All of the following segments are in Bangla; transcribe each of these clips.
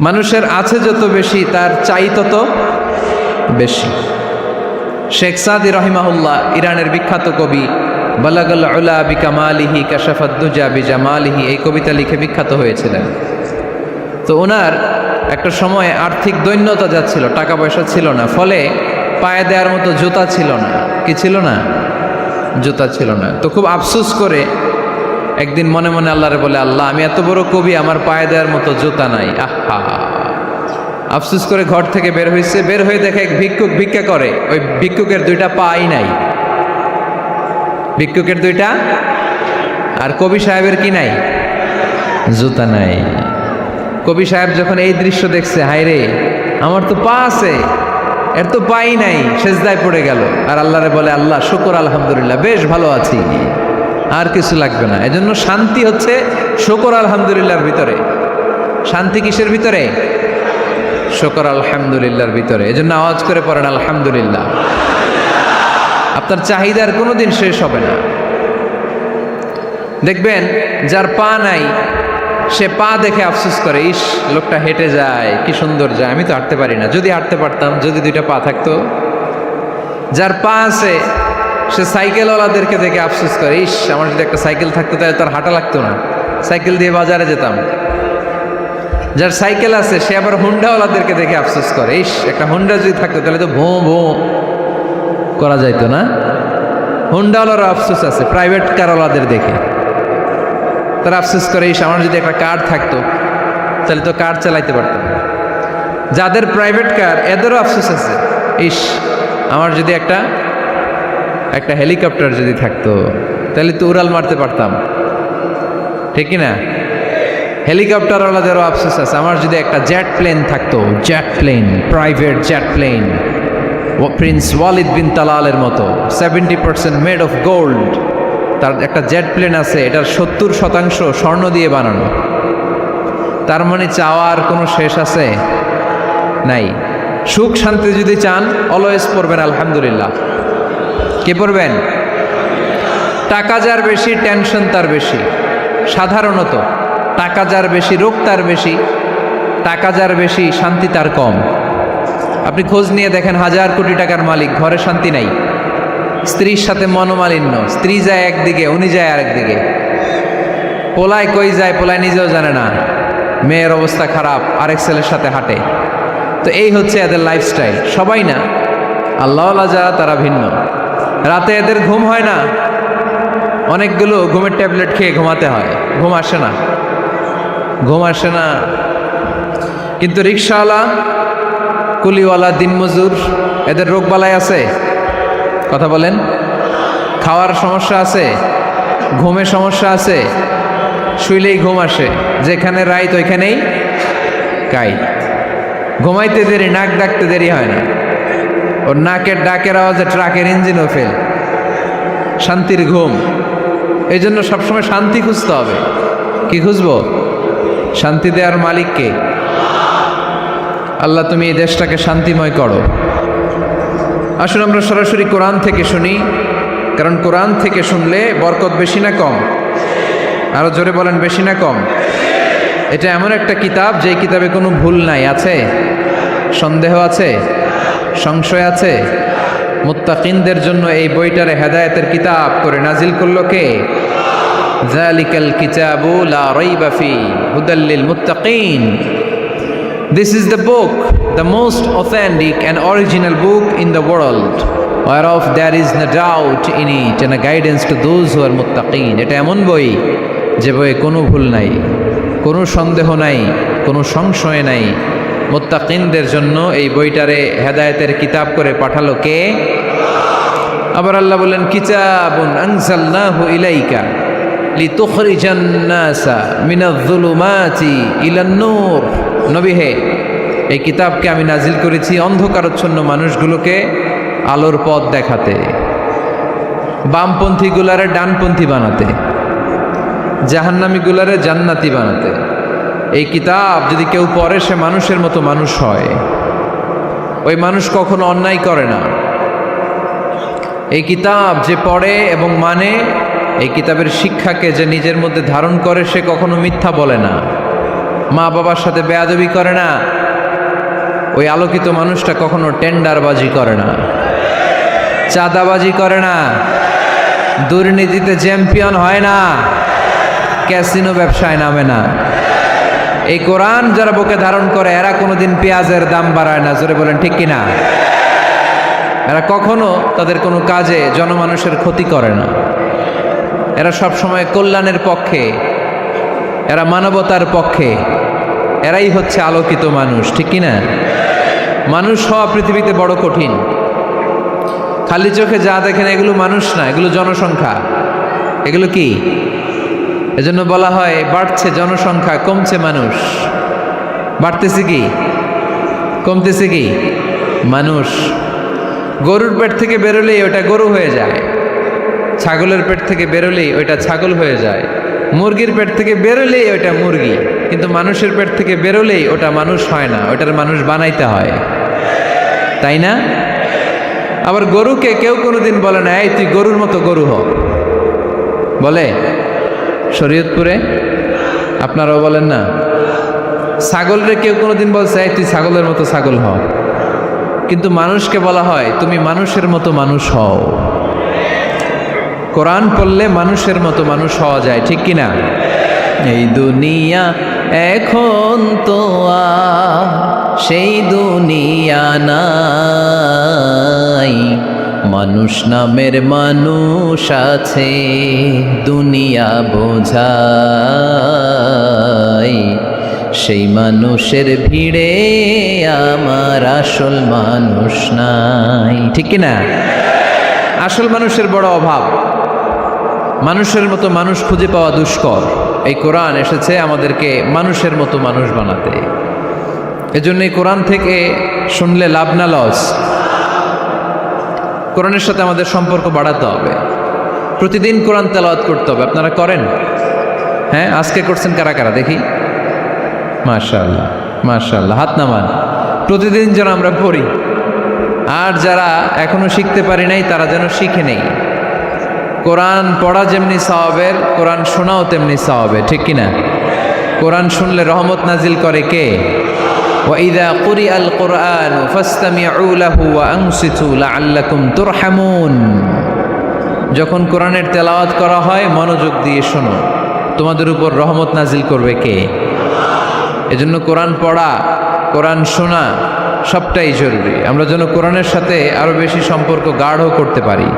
মানুষের আছে যত বেশি তার চাই তত বেশি। শেখ সাদি রহিমাহুল্লাহ, ইরানের বিখ্যাত কবি, বালাগাল উলা বিকামালিহি কাশাফাদ দুজা বিজামালিহি, এই কবিতা লিখে বিখ্যাত হয়েছিলেন। তো ওনার একটা সময় আর্থিক দৈন্যতা যাচ্ছিল, টাকা পয়সা ছিল না, ফলে পায়ে দেওয়ার মতো জুতা ছিল না। কি ছিল না? জুতা ছিল না। তো খুব আফসোস করে একদিন মনে মনে আল্লাহরে বলে, আল্লাহ আমি এত বড় কবি, আমার পায়ে দেওয়ার মতো জুতা নাই। আহা, আফসোস করে ঘর থেকে বের হয়েছে। বের হয়ে দেখে এক ভিক্ষুক ভিক্ষা করে, ওই ভিক্ষুকের দুইটা পাই নাই। ভিক্ষুকের দুইটা, আর কবি সাহেবের কি নাই? জুতা নাই। কবি সাহেব যখন এই দৃশ্য দেখছে, হায় রে আমার তো পা আছে, এর তো পাই নাই, সেজদায় পড়ে গেল। আর আল্লাহরে বলে, আল্লাহ শুকর আলহামদুলিল্লাহ, বেশ ভালো আছি, আর কিছু লাগবে না। এজন্য শান্তি হচ্ছে শুকর আলহামদুলিল্লাহর ভিতরে। শান্তি কিসের ভিতরে? শুকর আলহামদুলিল্লাহর ভিতরে। এজন্য আওয়াজ করে পড়েন আলহামদুলিল্লাহ। আপনার চাহিদার কোনোদিন শেষ হবে না। দেখবেন যার পা নাই, সে পা দেখে আফসোস করে, ইস লোকটা হেঁটে যায়, কি সুন্দর যায়, আমি তো হাঁটতে পারি না, যদি হাঁটতে পারতাম, যদি দুইটা পা থাকতো। যার পা আছে সে সাইকেলওয়ালাদেরকে দেখে আফসোস করে, ইস আমার যদি একটা সাইকেল থাকতো তাহলে তার হাঁটা লাগতো না, সাইকেল দিয়ে বাজারে যেতাম। যার সাইকেল আছে সে আবার হুন্ডাওয়ালাদেরকে দেখে আফসোস করে, ইস একটা হুন্ডা যদি থাকতো তাহলে তো ভোঁ ভোঁ করা যাইতো না। হুন্ডাওয়ালারও আফসোস আছে প্রাইভেট কারওয়ালাদের দেখে, তারা আফসোস করে, ইস আমার যদি একটা কার থাকতো তাহলে তো কার চালাইতে পারতাম। যাদের প্রাইভেট কার এদেরও আফসোস আছে, ইস আমার যদি একটা হেলিকপ্টার যদি থাকতো তাহলে তো উড়াল মারতে পারতাম, ঠিক না? হেলিকপ্টারওয়ালাদেরও আফসোস আছে, আমার যদি একটা জেট প্লেন থাকতো, jet plane, private jet plane, prince Walid bin তালালের মতো 70% মেড অফ গোল্ড, তার একটা জেট প্লেন আছে, এটার 70% স্বর্ণ দিয়ে বানানো। তার মানে চাওয়ার কোনো শেষ আছে? নাই। সুখ শান্তি যদি চান, অলওয়েজ পড়বেন আলহামদুলিল্লাহ। কে পড়বেন? টাকা যার বেশি, টেনশন তার বেশি। সাধারণত টাকা যার বেশি, রোগ তার বেশি। টাকা যার বেশি, শান্তি তার কম। আপনি খোঁজ নিয়ে দেখেন, 1000 কোটি টাকার মালিক, ঘরে শান্তি নাই। স্ত্রীর সাথে মনোমালিন্য, স্ত্রী যায় একদিকে, উনি যায় আরেকদিকে। পোলায় কই যায়, পোলায় নিজেও জানে না, মেয়ের অবস্থা খারাপ, আরেক ছেলের সাথে হাঁটে। তো এই হচ্ছে এদের লাইফস্টাইল। সবাই না, আল্লাহওয়ালা যারা তারা ভিন্ন। রাতে এদের ঘুম হয় না, অনেকগুলো ঘুমের ট্যাবলেট খেয়ে ঘুমাতে হয়, ঘুম আসে না, ঘুম আসে না। কিন্তু রিক্সাওয়ালা, কুলিওয়ালা, দিনমজুর, এদের রোগবালাই আছে? কথা বলেন। খাওয়ার সমস্যা আছে, ঘুমের সমস্যা আছে, শুইলেই ঘুম আসে, যেখানে রাইত ওইখানেই কাইত। ঘুমাইতে দেরি, নাক ডাকতে দেরি হয় না, ওর নাকের ডাকের আওয়াজে ট্রাকের ইঞ্জিনও ফেল। শান্তির ঘুম। এই জন্য সবসময় শান্তি খুঁজতে হবে। কি খুঁজবো? শান্তি দেওয়ার মালিককে। আল্লাহ তুমি এই দেশটাকে শান্তিময় করো। আসুন আমরা সরাসরি কোরআন থেকে শুনি, কারণ কোরআন থেকে শুনলে বরকত বেশি না কম? আরো জোরে বলেন, বেশি না কম? এটা এমন একটা কিতাব যে কিতাবে কোনো ভুল নাই। আছে? সন্দেহ আছে? সংশয় আছে? মুত্তাকিনদের জন্য এই বইটারে হেদায়েতের কিতাব করে নাজিল করলো কে? যালিকাল কিতাবু লা রাইবা ফি হুদাল লিল মুত্তাকিন। This is the book, the most authentic and original book in the world, whereof there is no doubt in it and a guidance to those who are muttaqin. এটা এমন বই যে বইয়ে কোনো ভুল নাই, কোনো সন্দেহ নাই, কোনো সংশয় নাই। মুত্তাকিনদের জন্য এই বইটারে হেদায়েতের কিতাব করে পাঠালো কে? আবার আল্লাহ বলেন, কিতাবুন আনজালনাহু ইলাইকা লিতুখরিজান নাসা মিনাজ-যুলুমাতি ইলান নূর। নবী হে, এই কিতাবকে আমি নাজিল করেছি অন্ধকারাচ্ছন্ন মানুষগুলোকে আলোর পথ দেখাতে, বামপন্থী গুলারে ডানপন্থী বানাতে, জাহান্নামী গুলারে জান্নাতি বানাতে। এই কিতাব যদি কেউ পড়ে, সে মানুষের মতো মানুষ হয়। ওই মানুষ কখনো অন্যায় করে না। এই কিতাব যে পড়ে এবং মানে, এই কিতাবের শিক্ষাকে যে নিজের মধ্যে ধারণ করে, সে কখনো মিথ্যা বলে না। মা বাবার সাথে বেয়াদবি করে না, ওই আলোকিত মানুষটা কখনো টেন্ডারবাজি করে না, চাঁদাবাজি করে না, দুর্নীতিতে চ্যাম্পিয়ন হয় না, ক্যাসিনো ব্যবসায় নামে না। এই কোরআন যারা বুকে ধারণ করে এরা কোনোদিন পেঁয়াজের দাম বাড়ায় না। জোরে বলেন ঠিক কিনা? এরা কখনো তাদের কোনো কাজে জনমানুষের ক্ষতি করে না। এরা সব সময় কল্যাণের পক্ষে, এরা মানবতার পক্ষে। এরাই হচ্ছে আলোকিত মানুষ, ঠিক কিনা? মানুষ হওয়া পৃথিবীতে বড় কঠিন। খালি চোখে যা দেখেন এগুলো মানুষ না, এগুলো জনসংখ্যা। এগুলো কি? এজন্য বলা হয় বাড়ছে জনসংখ্যা, কমছে মানুষ। বাড়তেছে কি, কমতেছে কি? মানুষ। গরুর পেট থেকে বেরোলেই ওটা গরু হয়ে যায়, ছাগলের পেট থেকে বেরোলেই ওইটা ছাগল হয়ে যায়, মুরগির পেট থেকে বেরোলেই ওইটা মুরগি। কিন্তু মানুষের পেট থেকে বেরোলেই ওটা মানুষ হয় না, ওটার মানুষ বানাইতে হয়, তাই না? আবার গরুকে কেউ কোনোদিন বলে না এই তুই গরুর মতো গরু হ, বলে? শরীয়তপুরে আপনারাও বলেন না? ছাগলরে কেউ কোনোদিন বলছে এই তুই ছাগলের মতো ছাগল হ, কিন্তু মানুষকে বলা হয় তুমি মানুষের মতো মানুষ হও। কোরআন পড়লে মানুষের মতো মানুষ হওয়া যায়, ঠিক কিনা? এই দুনিয়া এখন তো আর সেই দুনিয়া নাই, মানুষ নামের মানুষ আছে দুনিয়া বোঝায়, সেই মানুষের ভিড়ে আমার আসল মানুষ নাই, ঠিক কিনা? আসল মানুষের বড় অভাব, মানুষের মতো মানুষ খুঁজে পাওয়া দুষ্কর। এই কোরআন এসেছে আমাদেরকে মানুষের মতো মানুষ বানাতে। এজন্য এই কোরআন থেকে শুনলে লাভ না লস? কোরআনের সাথে আমাদের সম্পর্ক বাড়াতে হবে, প্রতিদিন কোরআন তেলাওয়াত করতে হবে। আপনারা করেন? হ্যাঁ, আজকে করছেন কারা কারা দেখি? মাশাআল্লাহ, মাশাআল্লাহ, হাত নামান। প্রতিদিন যেন আমরা পড়ি, আর যারা এখনো শিখতে পারি নাই তারা যেন শিখে নেই। কোরআন পড়া যেমনি সওয়াবের, কোরআন শোনাও তেমনি সওয়াবের, ঠিক কিনা? কোরআন শুনলে রহমত নাজিল করে কে? وَإِذَا قُرِئَ الْقُرْآنُ فَاسْتَمِعُوا لَهُ وَأَنصِتُوا لَعَلَّكُمْ تُرْحَمُونَ। যখন কোরআনের তেলাওয়াত করা হয় মনোযোগ দিয়ে শোনো, তোমাদের উপর রহমত নাজিল করবে কে? এজন্য কোরআন পড়া, কোরআন শোনা সবটাই জরুরি। আমরা যেন কোরআনের সাথে আরো বেশি সম্পর্ক গাঢ় করতে পারি,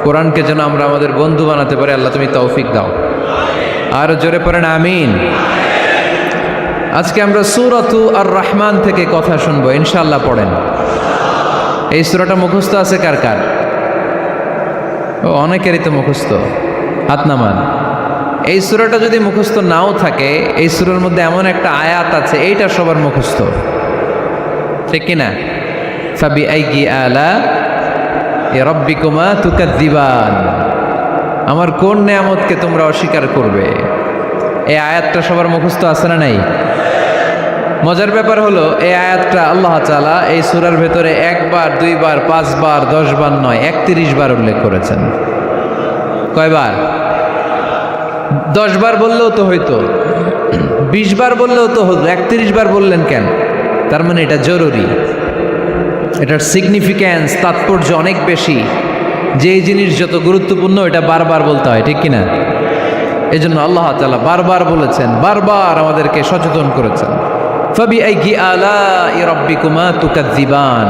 কোরআনকে যেন আমরা আমাদের বন্ধু বানাতে পারি। আল্লাহ তুমি তৌফিক দাও। আর জোরে পড়েন আমিন। আজকে আমরা সূরাতু আর রহমান থেকে কথা শুনবো ইনশাআল্লাহ। পড়েন। এই সূরাটা মুখস্থ আছে কার কার? ও, অনেকেরই তো মুখস্থ, হাত নামান। এই সূরাটা যদি মুখস্থ নাও থাকে, এই সূরার মধ্যে এমন একটা আয়াত আছে এইটা সবার মুখস্থ, ঠিক কিনা? ফাবিআইয়ি আলা রাব্বিকুমা তুকাযযিবান, আমার কোন নেয়ামতকে তোমরা অস্বীকার করবে? এই আয়াতটা সবার মুখস্থ আছে না নাই? মজার ব্যাপার হলো এই আয়াতটা আল্লাহ তাআলা এই সূরার ভেতরে একবার, দুইবার, 5 বার, 10 বার নয়, 31 বার উল্লেখ করেছেন। কয়বার? 10 বার বললেও তো হইতো, 20 বার বললেও তো হতো, 31 বার বললেন কেন? তার মানে এটা জরুরি, এটার সিগনিফিক্যান্স, তাৎপর্য অনেক বেশি। যেই জিনিস যত গুরুত্বপূর্ণ এটা বারবার বলতে হয়, ঠিক কিনা? এই জন্য আল্লাহ তাআলা বারবার বলেছেন, বারবার আমাদেরকে সচেতন করেছেন। ফাবিআইয়ি আলাই রাব্বিকুমা তুকাযযিবান,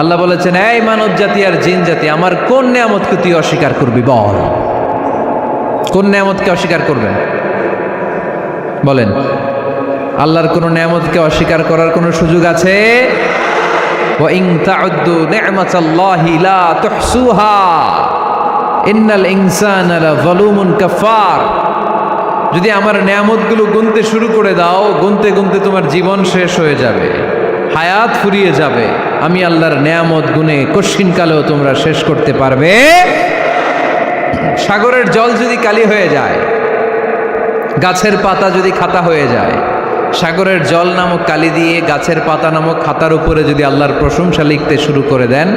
আল্লাহ বলেছেন এই মানব জাতি আর জিন জাতি আমার কোন নেয়ামতকে তুই অস্বীকার করবি? বল, কোন নেয়ামতকে অস্বীকার করবেন? বলেন। আল্লাহর কোন নেয়ামতকে অস্বীকার করার কোনো সুযোগ আছে? ওয়া ইন তাউদ্দু নি'মাতাল্লাহি লা তুহসুহা ইন্নাল ইনসানা লাযালুমুন কাফার। যদি আমার নেয়ামতগুলো গুনতে শুরু করে দাও, গুনতে গুনতে তোমার জীবন শেষ হয়ে যাবে, হায়াত ফুরিয়ে যাবে। আমি আল্লাহর নেয়ামত গুনে কশিনকালেও তোমরা শেষ করতে পারবে। সাগরের জল যদি কালি হয়ে যায়, গাছের পাতা যদি খাতা হয়ে যায়, সাগরের জল নামক কালি দিয়ে গাছের পাতা নামক খাতার উপরে যদি আল্লাহর প্রশংসা লিখতে শুরু করে দেন,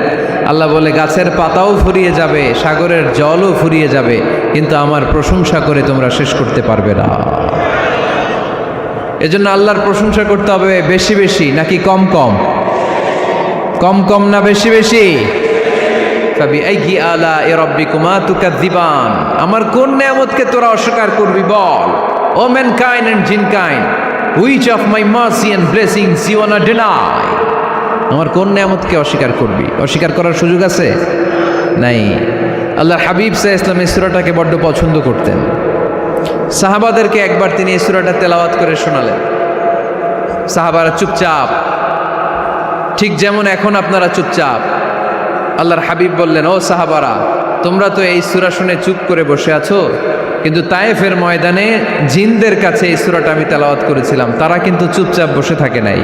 আল্লাহ বলে গাছের পাতাও ফুরিয়ে যাবে, সাগরের জলও ফুরিয়ে যাবে, কিন্তু আমার প্রশংসা করে তোমরা শেষ করতে পারবে না। এজন্য আল্লাহর প্রশংসা করতে হবে বেশি বেশি নাকি কম কম? কম কম না বেশি বেশি? ফাবিআইয়ি আলাኢ রাব্বিকুমা তুকাযযিবান, আমার কোন নেয়ামতকে তোরা অস্বীকার করবি বল। O mankind and jinnkind, which of my mercy and blessings you want to deny? আমার কোন নেয়ামতকে অস্বীকার করবি? অস্বীকার করার সুযোগ আছে? নাই। আল্লাহর হাবিব সাল্লাল্লাহু আলাইহি ওয়াসাল্লাম এই সূরাটাকে বড্ড পছন্দ করতেন। সাহাবাদেরকে একবার তিনি এই সূরাটা তেলাওয়াত করে শোনালেন। সাহাবারা চুপচাপ, ঠিক যেমন এখন আপনারা চুপচাপ। আল্লাহর হাবিব বললেন, ও সাহাবারা, তোমরা তো এই সূরা শুনে চুপ করে বসে আছো, কিন্তু তায়েফের ময়দানে জিনদের কাছে এই সূরাটা আমি তেলাওয়াত করেছিলাম, তারা কিন্তু চুপচাপ বসে থাকে নাই।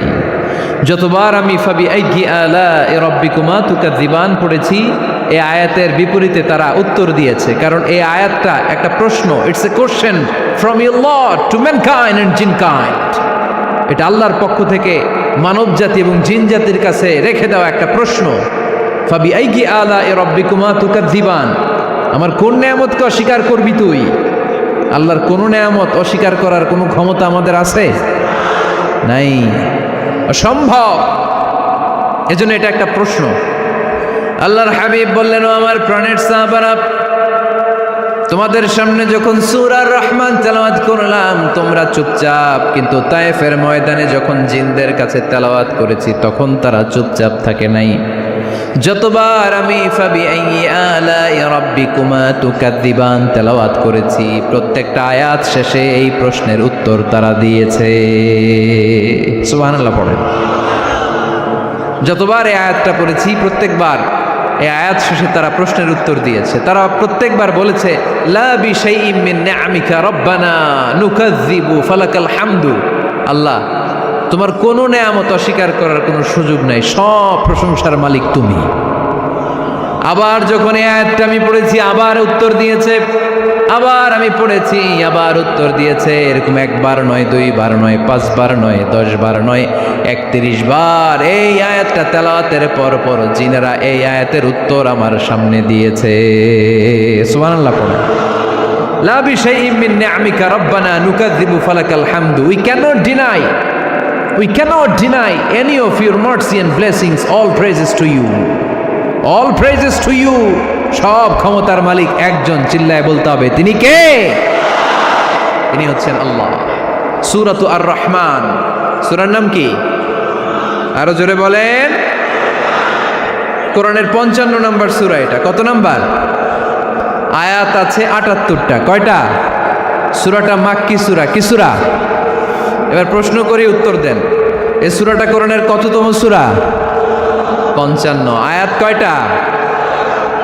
যতবার আমি ফাবিআইয়ি আলাኢ রাব্বিকুমা তুকাযযিবান পড়েছি, এই আয়াতের বিপরীতে তারা উত্তর দিয়েছে, কারণ এই আয়াতটা একটা প্রশ্ন। It's a question from your Lord to mankind and jinnkind. এটা আল্লাহর পক্ষ থেকে মানব জাতি এবং জিন জাতির কাছে রেখে দেওয়া একটা প্রশ্ন। ফাবিআইয়ি আলাኢ রাব্বিকুমা তুকাযযিবান, আমার কোন নেয়ামতকে অস্বীকার করবি তুই? আল্লাহর কোন নেয়ামত অস্বীকার করার কোনো ক্ষমতা আমাদের আছে? নাই, অসম্ভব। এজন্য এটা একটা প্রশ্ন। আল্লাহর হাবিব বললেন, ও আমার প্রাণের সাহাবারা, তোমাদের সামনে যখন সূরা আর রহমান তেলাওয়াত করলাম তোমরা চুপচাপ, কিন্তু তায়েফের ময়দানে যখন জিনদের কাছে তেলাওয়াত করেছি তখন তারা চুপচাপ থাকে নাই। যতবার আমি ফাবিআইয়ি আলাኢ রাব্বিকুমা তুকাযযিবান তেলাওয়াত করেছি, প্রত্যেকটা আয়াত শেষে এই প্রশ্নের উত্তর তারা দিয়েছে। সুবহানাল্লাহ পড়েন। যতবার এই আয়াতটা পড়েছি প্রত্যেকবার এই আয়াত শেষে তারা প্রশ্নের উত্তর দিয়েছে। তারা প্রত্যেকবার বলেছে, লা বিশাইইম মিন নিআমিকা রাব্বানা নুকাযযিবু ফালাকাল হামদু। আল্লাহ, তোমার কোনো নেয়ামত অস্বীকার করার কোনো সুযোগ নাই, সব প্রশংসার মালিক তুমি। আবার যখন এই আয়াতটা আমি পড়েছি আবার উত্তর দিয়েছে, আবার আমি পড়েছি আবার উত্তর দিয়েছে। এরকম একবার নয়, দুইবার নয়, 5 বার নয়, 10 বার নয়, 31 বার এই আয়াতটা তেলাওয়াতের পর পর জিনেরা এই আয়াতের উত্তর আমার সামনে দিয়েছে। সুবহানাল্লাহ পড়েন। লা বিশাইইম মিন নিআমিকা রাব্বানা নুকাযযিবু ফালাকাল হামদু। We cannot deny any of your mercy and blessings. All praises to you. All praises to you. সব ক্ষমতার মালিক একজন, চিল্লায় বলতে হবে, তিনি কে? তিনি হচ্ছেন আল্লাহ। সূরাতু আর রহমান, সূরার নাম কি? আরো জোরে বলেন। কোরআনের 55 নম্বর সূরা এটা। কত নাম্বার? আয়াত আছে 78টা। কয়টা? সূরাটা মাক্কি সূরা। কি সূরা? এবার প্রশ্ন করি, উত্তর দেন। এই সূরাটা কোরআনের কততম সূরা? 55। আয়াত কয়টা?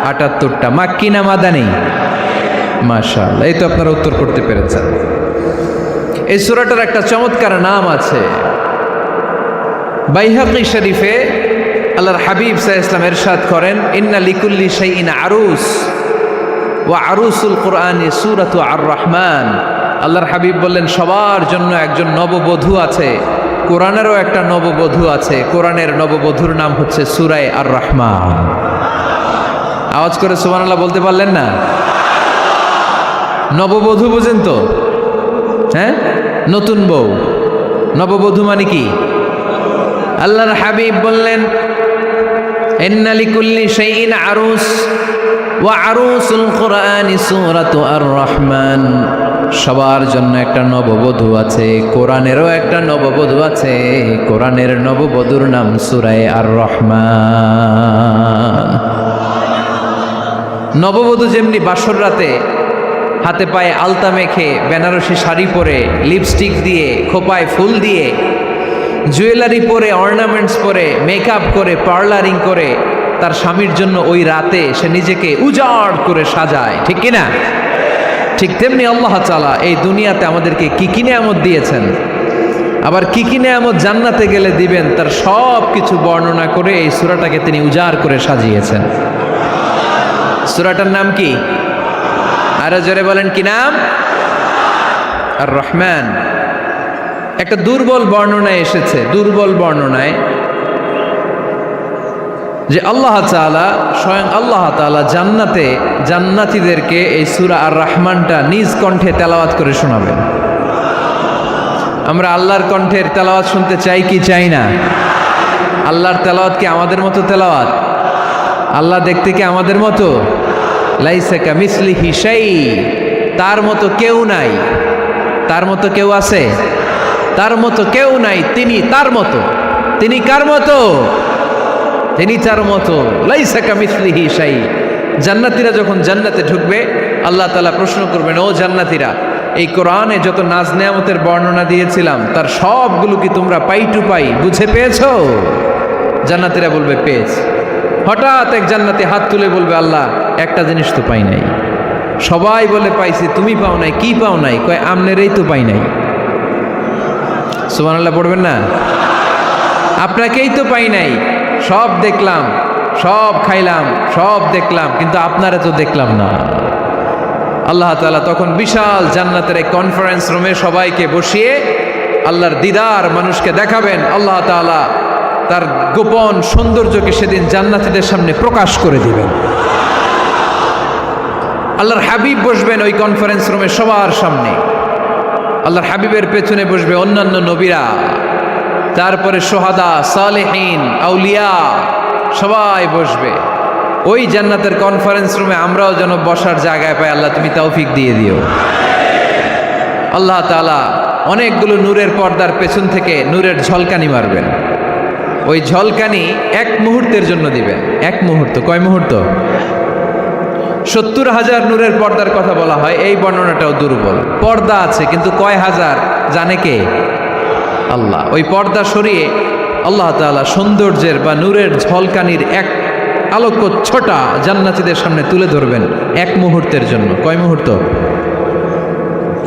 78টা। মাক্কি না মাদানী? মাশাআল্লাহ, এই তো আপনারা উত্তর করতে পেরেছেন। এই সূরাটার একটা চমৎকার নাম আছে। বাইহাকী শরীফে আল্লাহর হাবিব সাল্লাল্লাহু আলাইহি ওয়াসাল্লাম ইরশাদ করেন, ইন্না লিকুল্লি শাইইন আরুস ওয়া আরুসুল কুরআনি সূরাতু আর রহমান। আল্লাহর হাবিব বললেন, সবার জন্য একজন নববধূ আছে, কোরআনেরও একটা নববধূ আছে। কোরআনের নববধূর নাম হচ্ছে সূরা আর রহমান। আওয়াজ করে সুবহানাল্লাহ বলতে পারলেন না? নববধূ বুঝেন তো? হ্যাঁ, নতুন বউ। নববধূ মানে কি? আল্লাহর হাবিব বললেন, ইন্না লিকুল্লি শাইইন আরুস ওয়া আরুসুল কুরআনি সূরাতু আর রহমান। সবার জন্য একটা নববধূ আছে, কোরআনেরও একটা নববধূ আছে। কোরআনের নববধূর নাম সূরা আর রহমান। নববধূ যেমনি বাসর রাতে হাতে পায়ে আলতা মেখে, বেনারসি শাড়ি পরে, লিপস্টিক দিয়ে, খোপায় ফুল দিয়ে, জুয়েলারি পরে, অর্নামেন্টস পরে, মেকআপ করে, পার্লারিং করে তার স্বামীর জন্য ওই রাতে সে নিজেকে উজাড় করে সাজায়, ঠিক কিনা? ঠিক তেমনি আল্লাহ তাআলা এই দুনিয়াতে আমাদেরকে কি কি নেয়ামত দিয়েছেন, আবার কি কি নেয়ামত জান্নাতে গেলে দিবেন, তার সব কিছু বর্ণনা করে এই সূরাটাকে তিনি উজাড় করে সাজিয়েছেন। সূরাটার নাম কি? আরো জোরে বলেন, কি নাম? আর রহমান। একটা দুর্বল বর্ণনায় এসেছে, দুর্বল বর্ণনায়, যে আল্লাহ তাআলা, স্বয়ং আল্লাহ তাআলা জান্নাতে জান্নাতীদেরকে এই সূরা আর রহমানটা নিজ কণ্ঠে তেলাওয়াত করে শোনাবেন। আমরা আল্লাহর কণ্ঠের তেলাওয়াত শুনতে চাই কি চাই না? আল্লাহর তেলাওয়াত কি আমাদের মতো তেলাওয়াত? আল্লাহ দেখতে কি আমাদের মতো? লাইসা কামিসলিহি শাই, তার মতো কেউ নাই। তার মতো কেউ আছে? তার মতো কেউ নাই। তিনি তার মতো। তিনি কার মতো? তিনি তার মতো। লাইসা কামিসলিহি শাই। জান্নাতীরা যখন জান্নাতে ঢুকবে, আল্লাহ তাআলা প্রশ্ন করবেন, ও জান্নাতীরা, এই কোরআনে যত নাজ নেয়ামতের বর্ণনা দিয়েছিলাম তার সবগুলো কি তোমরা পাই টু পাই বুঝে পেয়েছো? জান্নাতীরা বলবে পেয়েছি। হঠাৎ এক জান্নাতি হাত তুলে বলবে, আল্লাহ একটা জিনিস তো পাই নাই। সবাই বলে পাইছি, তুমি পাও নাই। কি পাও নাই? কয় আমনেরই তো পাই নাই। সুবহানাল্লাহ পড়বেন না? আপনাকেই তো পাই নাই। সব দেখলাম, সব খাইলাম, সব দেখলাম, কিন্তু আপনারা তো দেখলাম না। আল্লাহ তাআলা তখন বিশাল জান্নাতের এক কনফারেন্স রুমে সবাইকে বসিয়ে আল্লাহর দিদার মানুষকে দেখাবেন। আল্লাহ তাআলা তার গোপন সৌন্দর্যকে সেদিন জান্নাতীদের সামনে প্রকাশ করে দিবেন। আল্লাহর হাবিব বসবেন ওই কনফারেন্স রুমে সবার সামনে। আল্লাহর হাবিবের পেছনে বসবে অন্যান্য নবীরা, তারপরে সোহাদা, সালেহীন, আউলিয়া সবাই বসবে। ওই জান্নাতের কনফারেন্স রুমে আমরাও যেন বসার জায়গায় পাই। আল্লাহ তুমি তৌফিক দিয়ে দিও। আল্লাহ তাআলা অনেকগুলো নূরের পর্দার পেছন থেকে নূরের ঝলকানি মারবেন। ওই ঝলকানি এক মুহূর্তের জন্য দিবেন। এক মুহূর্ত। কয় মুহূর্ত? 70,000 নূরের পর্দার কথা বলা হয়। এই বর্ণনাটাও দুর্বল। পর্দা আছে কিন্তু কয় হাজার জানে কে? আল্লাহ। ওই পর্দা সরিয়ে আল্লাহ তাআলা সৌন্দর্যের বা নূরের ঝলকানির এক আলোকচ্ছটা জান্নাতীদের সামনে তুলে ধরবেন এক মুহূর্তের জন্য। কয় মুহূর্ত?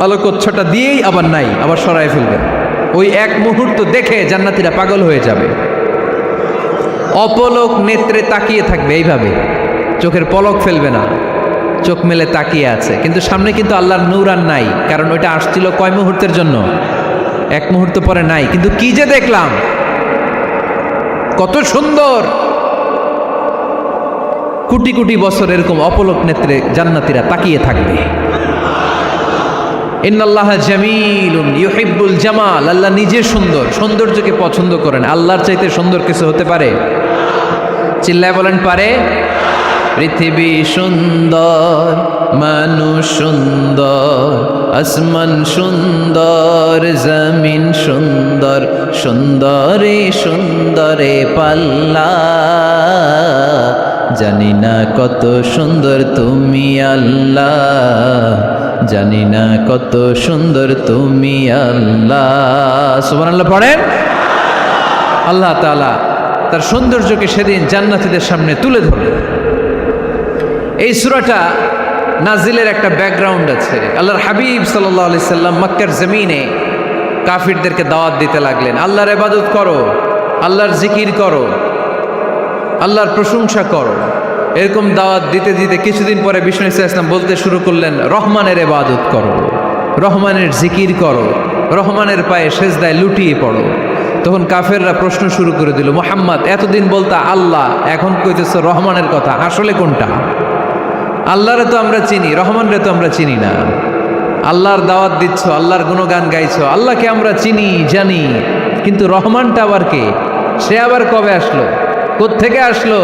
আলোকচ্ছটা দিয়েই আবার নাই, আবার সরায় ফেলবেন। ওই এক মুহূর্ত দেখে জান্নাতীরা পাগল হয়ে যাবে, অপলক নেত্রে তাকিয়ে থাকবে। এইভাবে চোখের পলক ফেলবে না, চোখ মেলে তাকিয়ে আছে। কিন্তু সামনে কিন্তু আল্লাহর নূর আর নাই, কারণ ওইটা আসছিল কয় মুহূর্তের জন্য? এক মুহূর্ত পরে নাই। কিন্তু কি যে দেখলাম, কত সুন্দর! কোটি কোটি বছর এরকম অপলক নেত্রে জান্নাতীরা তাকিয়ে থাকবে। ইন্নাল্লাহা জামিলুন ইউহিব্বুল জামাল। আল্লাহ নিজে সুন্দর, সৌন্দর্যকে পছন্দ করেন। আল্লাহর চাইতে সুন্দর কিছু হতে পারে? চিল্লায় বলেন পারে? পৃথিবী সুন্দর, মানুষ সুন্দর, আসমান সুন্দর, জমিন সুন্দর, সুন্দরে সুন্দরে পাল্লা। জানি না কত সুন্দর তুমি আল্লাহ, জানি না কত সুন্দর তুমি আল্লাহ। সুবহানাল্লাহ পড়েন। আল্লাহ তাআলা তার সৌন্দর্যকে সেদিন জান্নাতীদের সামনে তুলে ধরলেন। এই সূরাটা নাজিলের একটা ব্যাকগ্রাউন্ড আছে। আল্লাহর হাবিব সাল্লাল্লাহু আলাইহি সাল্লাম মক্কার জমিনে কাফিরদেরকে দাওয়াত দিতে লাগলেন, আল্লাহর ইবাদত করো, আল্লাহর জিকির করো, আল্লাহর প্রশংসা করো। এরকম দাওয়াত দিতে দিতে কিছুদিন পরে বিষ্ণু ইসলাম বলতে শুরু করলেন, রহমানের ইবাদত করো, রহমানের জিকির করো, রহমানের পায়ে সেজদায় লুটিয়ে পড়ো। তখন কাফেররা প্রশ্ন শুরু করে দিল, মুহাম্মদ এতদিন বলতা আল্লাহ, এখন কইতেছো রহমানের কথা, আসলে কোনটা? আল্লাহরে তো আমরা চিনি, রহমানরে তো আমরা চিনি না। আল্লাহর দাওয়াত দিচ্ছ, আল্লাহর গুণগান গাইছো, আল্লাহকে আমরা চিনি জানি, কিন্তু রহমানটা আবার কে? সে আবার কবে আসলো, কোত্থেকে আসলো,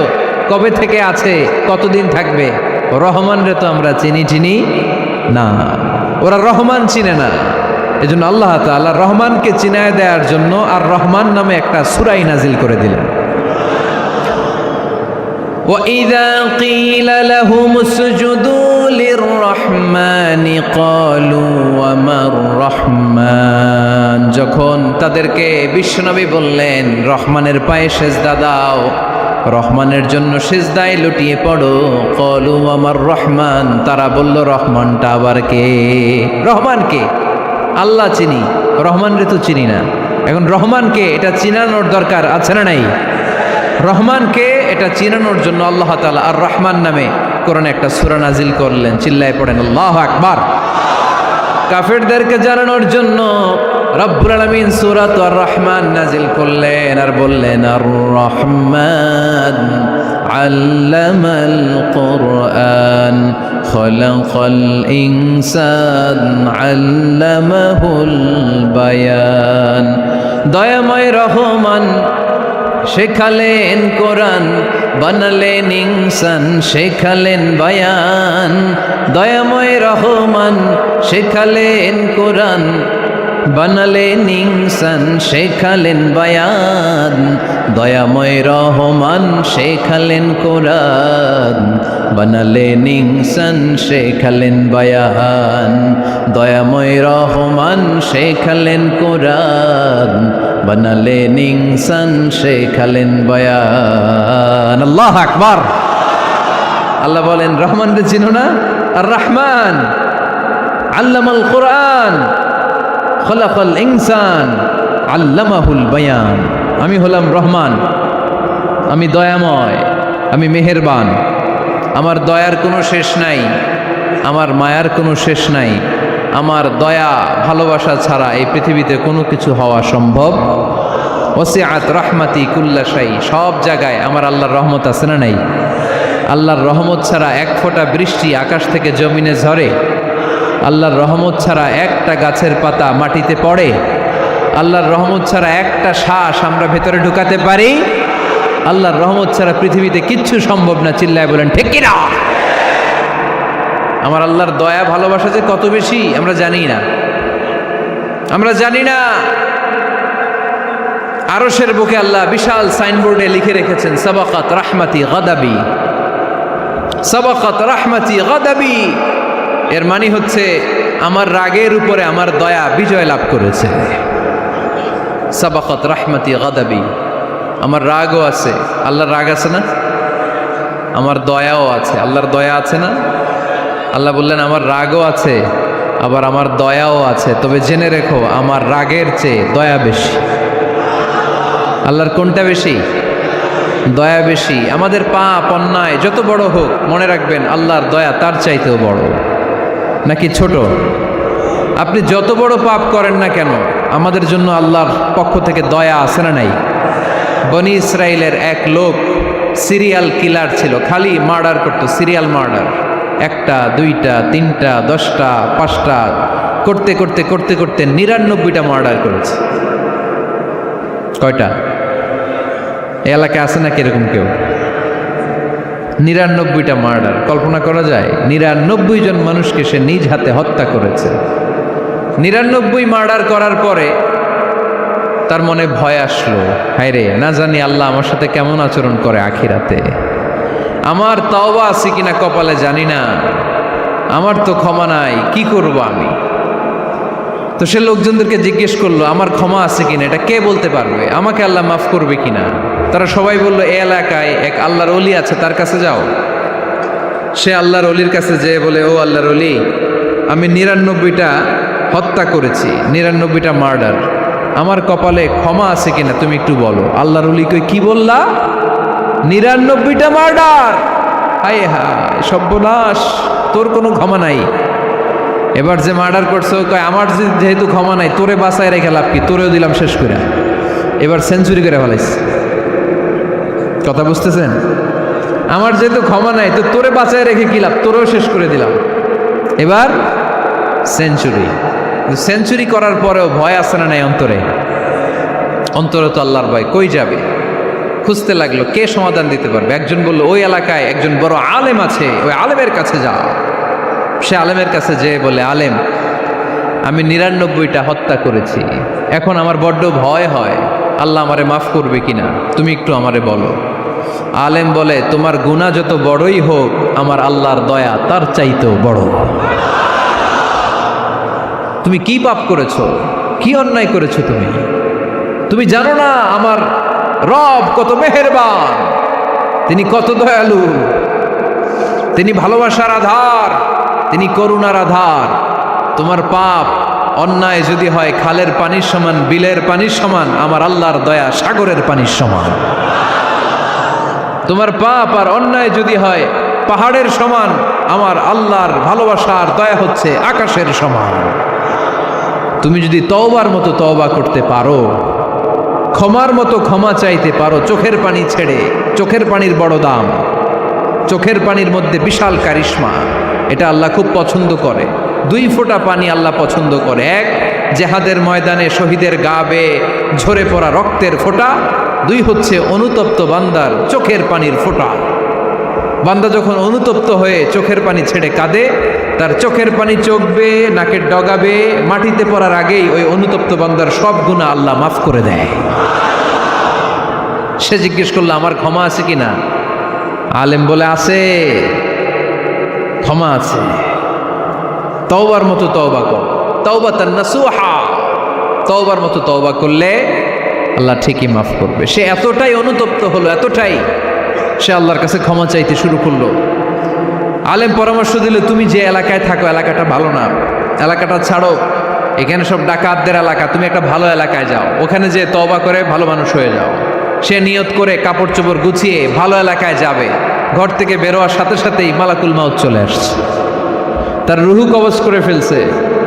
কবে থেকে আছে, কতদিন থাকবে? রহমানরে তো আমরা চিনি না। ওরা রহমান চিনে না। এজন্য আল্লাহ তাআলা রহমানকে চিনায় দেওয়ার জন্য আর রহমান নামে একটা সূরা নাজিল করে দিলেন। وَإِذَا قِيلَ لَهُمُ اسْجُدُوا لِلرَّحْمَنِ قَالُوا وَمَا الرَّحْمَنُ। যখন তাদেরকে বিশ্বনবী বললেন রহমানের পায়ে সেজদা দাও, রহমানের জন্য সেজদায় লুটিয়ে পড়ো, ক্বালু আমার রহমান, তারা বলল রহমানটা আবার কে? রহমান কে? আল্লাহ চিনি, রহমানরে তো চিনি না। এখন রহমানকে এটা চিনানোর দরকার আছে না নাই? রহমানকে এটা চিনানোর জন্য আল্লাহ তাআলা আর রহমান নামে কোরআনে একটা সূরা নাজিল করলেন। চিল্লায় পড়েন আল্লাহু আকবার। কাফেরদেরকে জানানোর জন্য রব্বুল আলামিন সূরাত আর রহমান নাজিল করলেন আর বললেন, আর রহমান আল্লামাল কুরআন খলাকাল ইনসান আল্লামাহুল বায়ান। দয়াময় রহমান শেখালেন কোরআন, বানালেন ইনসান শেখালেন বায়ান। দয়াময় রহমান শেখালেন কোরআন, বানালেন ইনসান শেখালেন বায়ান। দয়াময় রহমান শেখালেন কোরআন, বানালেন ইনসান শেখালেন বায়ান। দয়াময় রহমান শেখালেন কোরআন, বানালেন ইনসান শেখালেন বায়ান। আল্লাহু আকবার। আল্লাহ বলেন রহমান রে চিনো না? আর রহমান আল্লামাল কোরআন খলাকাল ইনসান আল্লামাহুল বায়ান। আমি হলাম রহমান, আমি দয়াময়, আমি মেহেরবান। আমার দয়ার কোনো শেষ নাই, আমার মায়ার কোনো শেষ নাই। আমার দয়া ভালোবাসা ছাড়া এই পৃথিবীতে কোনো কিছু হওয়া সম্ভব। ওয়াসিআত রাহমাতি কুল্লা শাই। সব জায়গায় আমার আল্লাহর রহমত আছে না নাই? আল্লাহর রহমত ছাড়া এক ফোঁটা বৃষ্টি আকাশ থেকে জমিনে ঝরে? আল্লাহর রহমত ছাড়া একটা গাছের পাতা মাটিতে পড়ে? আল্লাহর রহমত ছাড়া একটা শ্বাস আমরা ভেতরে ঢুকাতে পারি? আল্লাহর রহমত ছাড়া পৃথিবীতে কিচ্ছু সম্ভব না। চিল্লায় বলেন ঠিক কি না? আমার আল্লাহর দয়া ভালোবাসা যে কত বেশি আমরা জানি না, আমরা জানি না। আরশের বুকে আল্লাহ বিশাল সাইনবোর্ডে লিখে রেখেছেন সাবাকাত রাহমাতি গাদাবি, সাবাকাত রাহমাতি গাদাবি। এর মানে হচ্ছে আমার রাগের উপরে আমার দয়া বিজয় লাভ করেছে। সাবাকাত রাহমাতি গাদাবি। আমার রাগও আছে, আল্লাহর রাগ আছে না? আমার দয়াও আছে, আল্লাহর দয়া আছে না? আল্লাহ বললেন আমার রাগও আছে, আবার আমার দয়াও আছে। তবে জেনে রেখো আমার রাগের চেয়ে দয়া বেশি। আল্লাহর কোনটা বেশি? দয়া বেশি। আমাদের পাপ অন্যায় যত বড় হোক, মনে রাখবেন আল্লাহর দয়া তার চাইতেও বড়। নাকি ছোট? আপনি যত বড় পাপ করেন না কেন, আমাদের জন্য আল্লাহর পক্ষ থেকে দয়া আছে না নাই? বনি ইসরায়েলের এক লোক সিরিয়াল কিলার ছিল, খালি মার্ডার করতো, সিরিয়াল মার্ডার। একটা, দুইটা, তিনটা, 10টা, 5টা করতে করতে করতে করতে 99টা মার্ডার করেছে। কয়টা? এই এলাকায় আছে নাকি এরকম কেউ? 99টা মার্ডার। কল্পনা করা যায়? 99 জন মানুষকে সে নিজ হাতে হত্যা করেছে। 99 মার্ডার করার পরে তার মনে ভয় আসলো, হায় রে, না জানি আল্লাহ আমার সাথে কেমন আচরণ করে আখিরাতে। আমার তওবা আছে কিনা কপালে জানি না, আমার তো ক্ষমা নাই, কি করব আমি? তো সে লোকজনদেরকে জিজ্ঞেস করলো আমার ক্ষমা আছে কিনা, এটা কে বলতে পারবে? আমাকে আল্লাহ মাফ করবে কিনা? তারা সবাই বলল এই এলাকায় এক আল্লাহর ওলি আছে, তার কাছে যাও। সে আল্লাহর ওলির কাছে যেয়ে বলে, ও আল্লাহর ওলি, আমি 99টা হত্যা করেছি, 99টা মার্ডার, আমার কপালে ক্ষমা আছে কিনা তুমি একটু বলো। আল্লাহর ওলি কই, কি বললা? 99টা মার্ডার? হায় হায় সর্বনাশ, তোর কোনো ক্ষমা নাই। এবার যে মার্ডার করছে ও কয়, আমার যেহেতু ক্ষমা নাই, তোরে বাঁচায় রেখে লাভ কি, তোরেও দিলাম শেষ করে। এবার সেঞ্চুরি করে ফেলাইছে। কথা বুঝতেছেন? আমার যেহেতু ক্ষমা নাই, তো তোরে বাঁচায় রেখে কি লাভ, তোরেও শেষ করে দিলাম। এবার সেঞ্চুরি। সেঞ্চুরি করার পরেও ভয় আসে না নাই অন্তরে? অন্তরে তো আল্লাহর ভয়। কই যাবে? খুঁজতে লাগলো কে সমাধান দিতে পারবে। একজন বলল, ওই এলাকায় একজন বড় আলেম আছে, ওই আলেমের কাছে যাও। সে আলেমের কাছে যেয়ে বলে, আলেম, আমি 99টা হত্যা করেছি, এখন আমার বড্ড ভয় হয়, আল্লাহ আমারে মাফ করবে কিনা, তুমি একটু আমারে বলো। আলেম বলে, তোমার গুনাহ যত বড়ই হোক, আমার আল্লাহর দয়া তার চাইতেও বড়। তুমি কি পাপ করেছো, কি অন্যায় করেছো তুমি? তুমি জানো না আমার রব কত মেহেরবান, তিনি কত দয়ালু, তিনি ভালোবাসার আধার, তিনি করুণার আধার। তোমার পাপ অন্যায় যদি হয় খালের পানির সমান, বিলের পানির সমান, আমার আল্লাহর দয়া সাগরের পানির সমান। তোমার পাপ আর অন্যায় যদি হয় পাহাড়ের সমান, আমার আল্লাহর ভালোবাসার দয়া হচ্ছে আকাশের সমান। তুমি যদি তওবার মতো তওবা করতে পারো, ক্ষমার মতো ক্ষমা চাইতে পারো চোখের পানি ছেড়ে। চোখের পানির বড় দাম, চোখের পানির মধ্যে বিশাল কারিশমা, এটা আল্লাহ খুব পছন্দ করে। 2 ফোঁটা পানি আল্লাহ পছন্দ করে। এক, জেহাদের ময়দানে শহীদের গা বেয়ে ঝরে পড়া রক্তের ফোঁটা। 2 হচ্ছে অনুতপ্ত বান্দার চোখের পানির ফোঁটা। বান্দা যখন অনুতপ্ত হয়ে চোখের পানি ছেড়ে কাঁদে, তার চোখের পানি চোখ বেয়ে নাকের ডগা বেয়ে মাটিতে পড়ার আগেই ওই অনুতপ্ত বান্দার সব গুনাহ আল্লাহ মাফ করে দেয়। সে জিজ্ঞেস করলো আমার ক্ষমা আছে কিনা? আলেম বলে আছে, ক্ষমা আছে। তওবার মতো তওবা কর, তাওবাতান নাসুহা। তওবার মতো তওবা করলে আল্লাহ ঠিকই মাফ করবে। সে এতটাই অনুতপ্ত হলো, এতটাই, সে আল্লাহর কাছে ক্ষমা চাইতে শুরু করলো। আলেম পরামর্শ দিল, তুমি যে এলাকায় থাকো এলাকাটা ভালো না, এলাকাটা ছাড়ো, এখানে সব ডাকাতদের এলাকা, তুমি একটা ভালো এলাকায় যাও, ওখানে যে তওবা করে ভালো মানুষ হয়ে যাও। সে নিয়ত করে কাপড় চোপড় গুছিয়ে ভালো এলাকায় যাবে। ঘর থেকে বেরোয়ার সাথে সাথেই মালাকুল মাউত চলে আসছে, তার রুহু কবজ করে ফেলছে।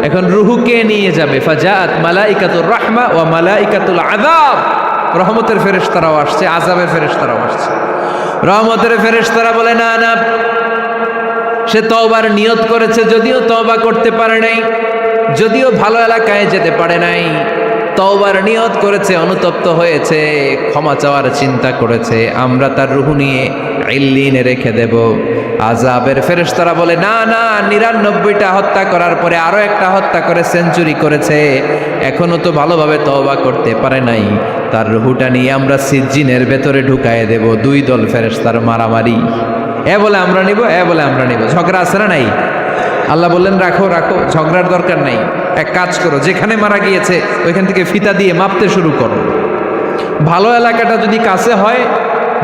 এখন রুহু কে নিয়ে যাবে? ফাজাআত মালাইকাতুর রাহমা ওয়া মালাইকাতুল আযাব। রহমতের ফেরেশতারাও আসছে, আযাবের ফেরেশতারাও আসছে। রহমতের ফেরেশতারা বলে না না, সে তওবার নিয়ত করেছে, যদিও তওবা করতে পারে নাই, যদিও ভালো এলাকায় যেতে পারে নাই, তওবার নিয়ত করেছে, অনুতপ্ত হয়েছে, ক্ষমা চাওয়ার চিন্তা করেছে, আমরা তার রুহু নিয়ে ইল্লিনে রেখে দেব। আযাবের ফেরেশতারা বলে না না, 99টা হত্যা করার পরে আরো একটা হত্যা করে সেঞ্চুরি করেছে, এখনো তো ভালোভাবে তওবা করতে পারে নাই, তার রুহুটা নিয়ে আমরা সিজ্জিনের ভেতরে ঢুকায়ে দেব। 2 দল ফেরেশতার মারামারি, এ বলে আমরা নিব, এ বলে আমরা নিব। ঝগড়া আছে না নাই? আল্লাহ বললেন রাখো রাখো, ঝগড়ার দরকার নাই। এক কাজ করো, যেখানে মারা গিয়েছে ওইখান থেকে ফিতা দিয়ে মাপতে শুরু করো। ভালো এলাকাটা যদি কাছে হয়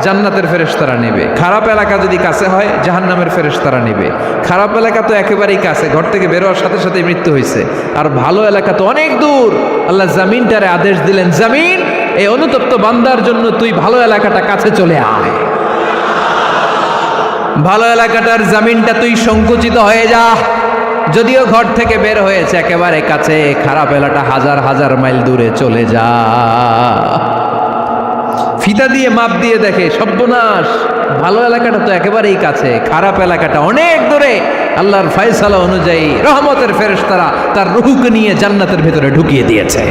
জান্নাতের ফেরেশতারা নেবে, খারাপ এলাকা যদি কাছে হয় জাহান্নামের ফেরেশতারা নেবে। খারাপ এলাকা তো একেবারেই কাছে, ঘর থেকে বেরোয়ার সাথে সাথে মৃত্যু হয়েছে। আর ভালো এলাকা তো অনেক দূর। আল্লাহ জামিনটারে আদেশ দিলেন, জামিন, এই অনুতপ্ত বান্দার জন্য তুই ভালো এলাকাটা কাছে চলে আয়। ভালো এলাকাটার জামিনটা তুই সংকুচিত হয়ে যা। যদিও ঘর থেকে বের হয়েছে একেবারে কাছে, খারাপ এলাকা হাজার হাজার মাইল দূরে চলে যা। ফিতা দিয়ে মাপ দিয়ে দেখে, সর্বনাশ, ভালো এলাকাটা তো একেবারেই কাছে, খারাপ এলাকাটা অনেক দূরে। আল্লাহর ফয়সালা অনুযায়ী রহমতের ফেরেশতারা তার রূহকে নিয়ে জান্নাতের ভেতরে ঢুকিয়ে দিয়েছে।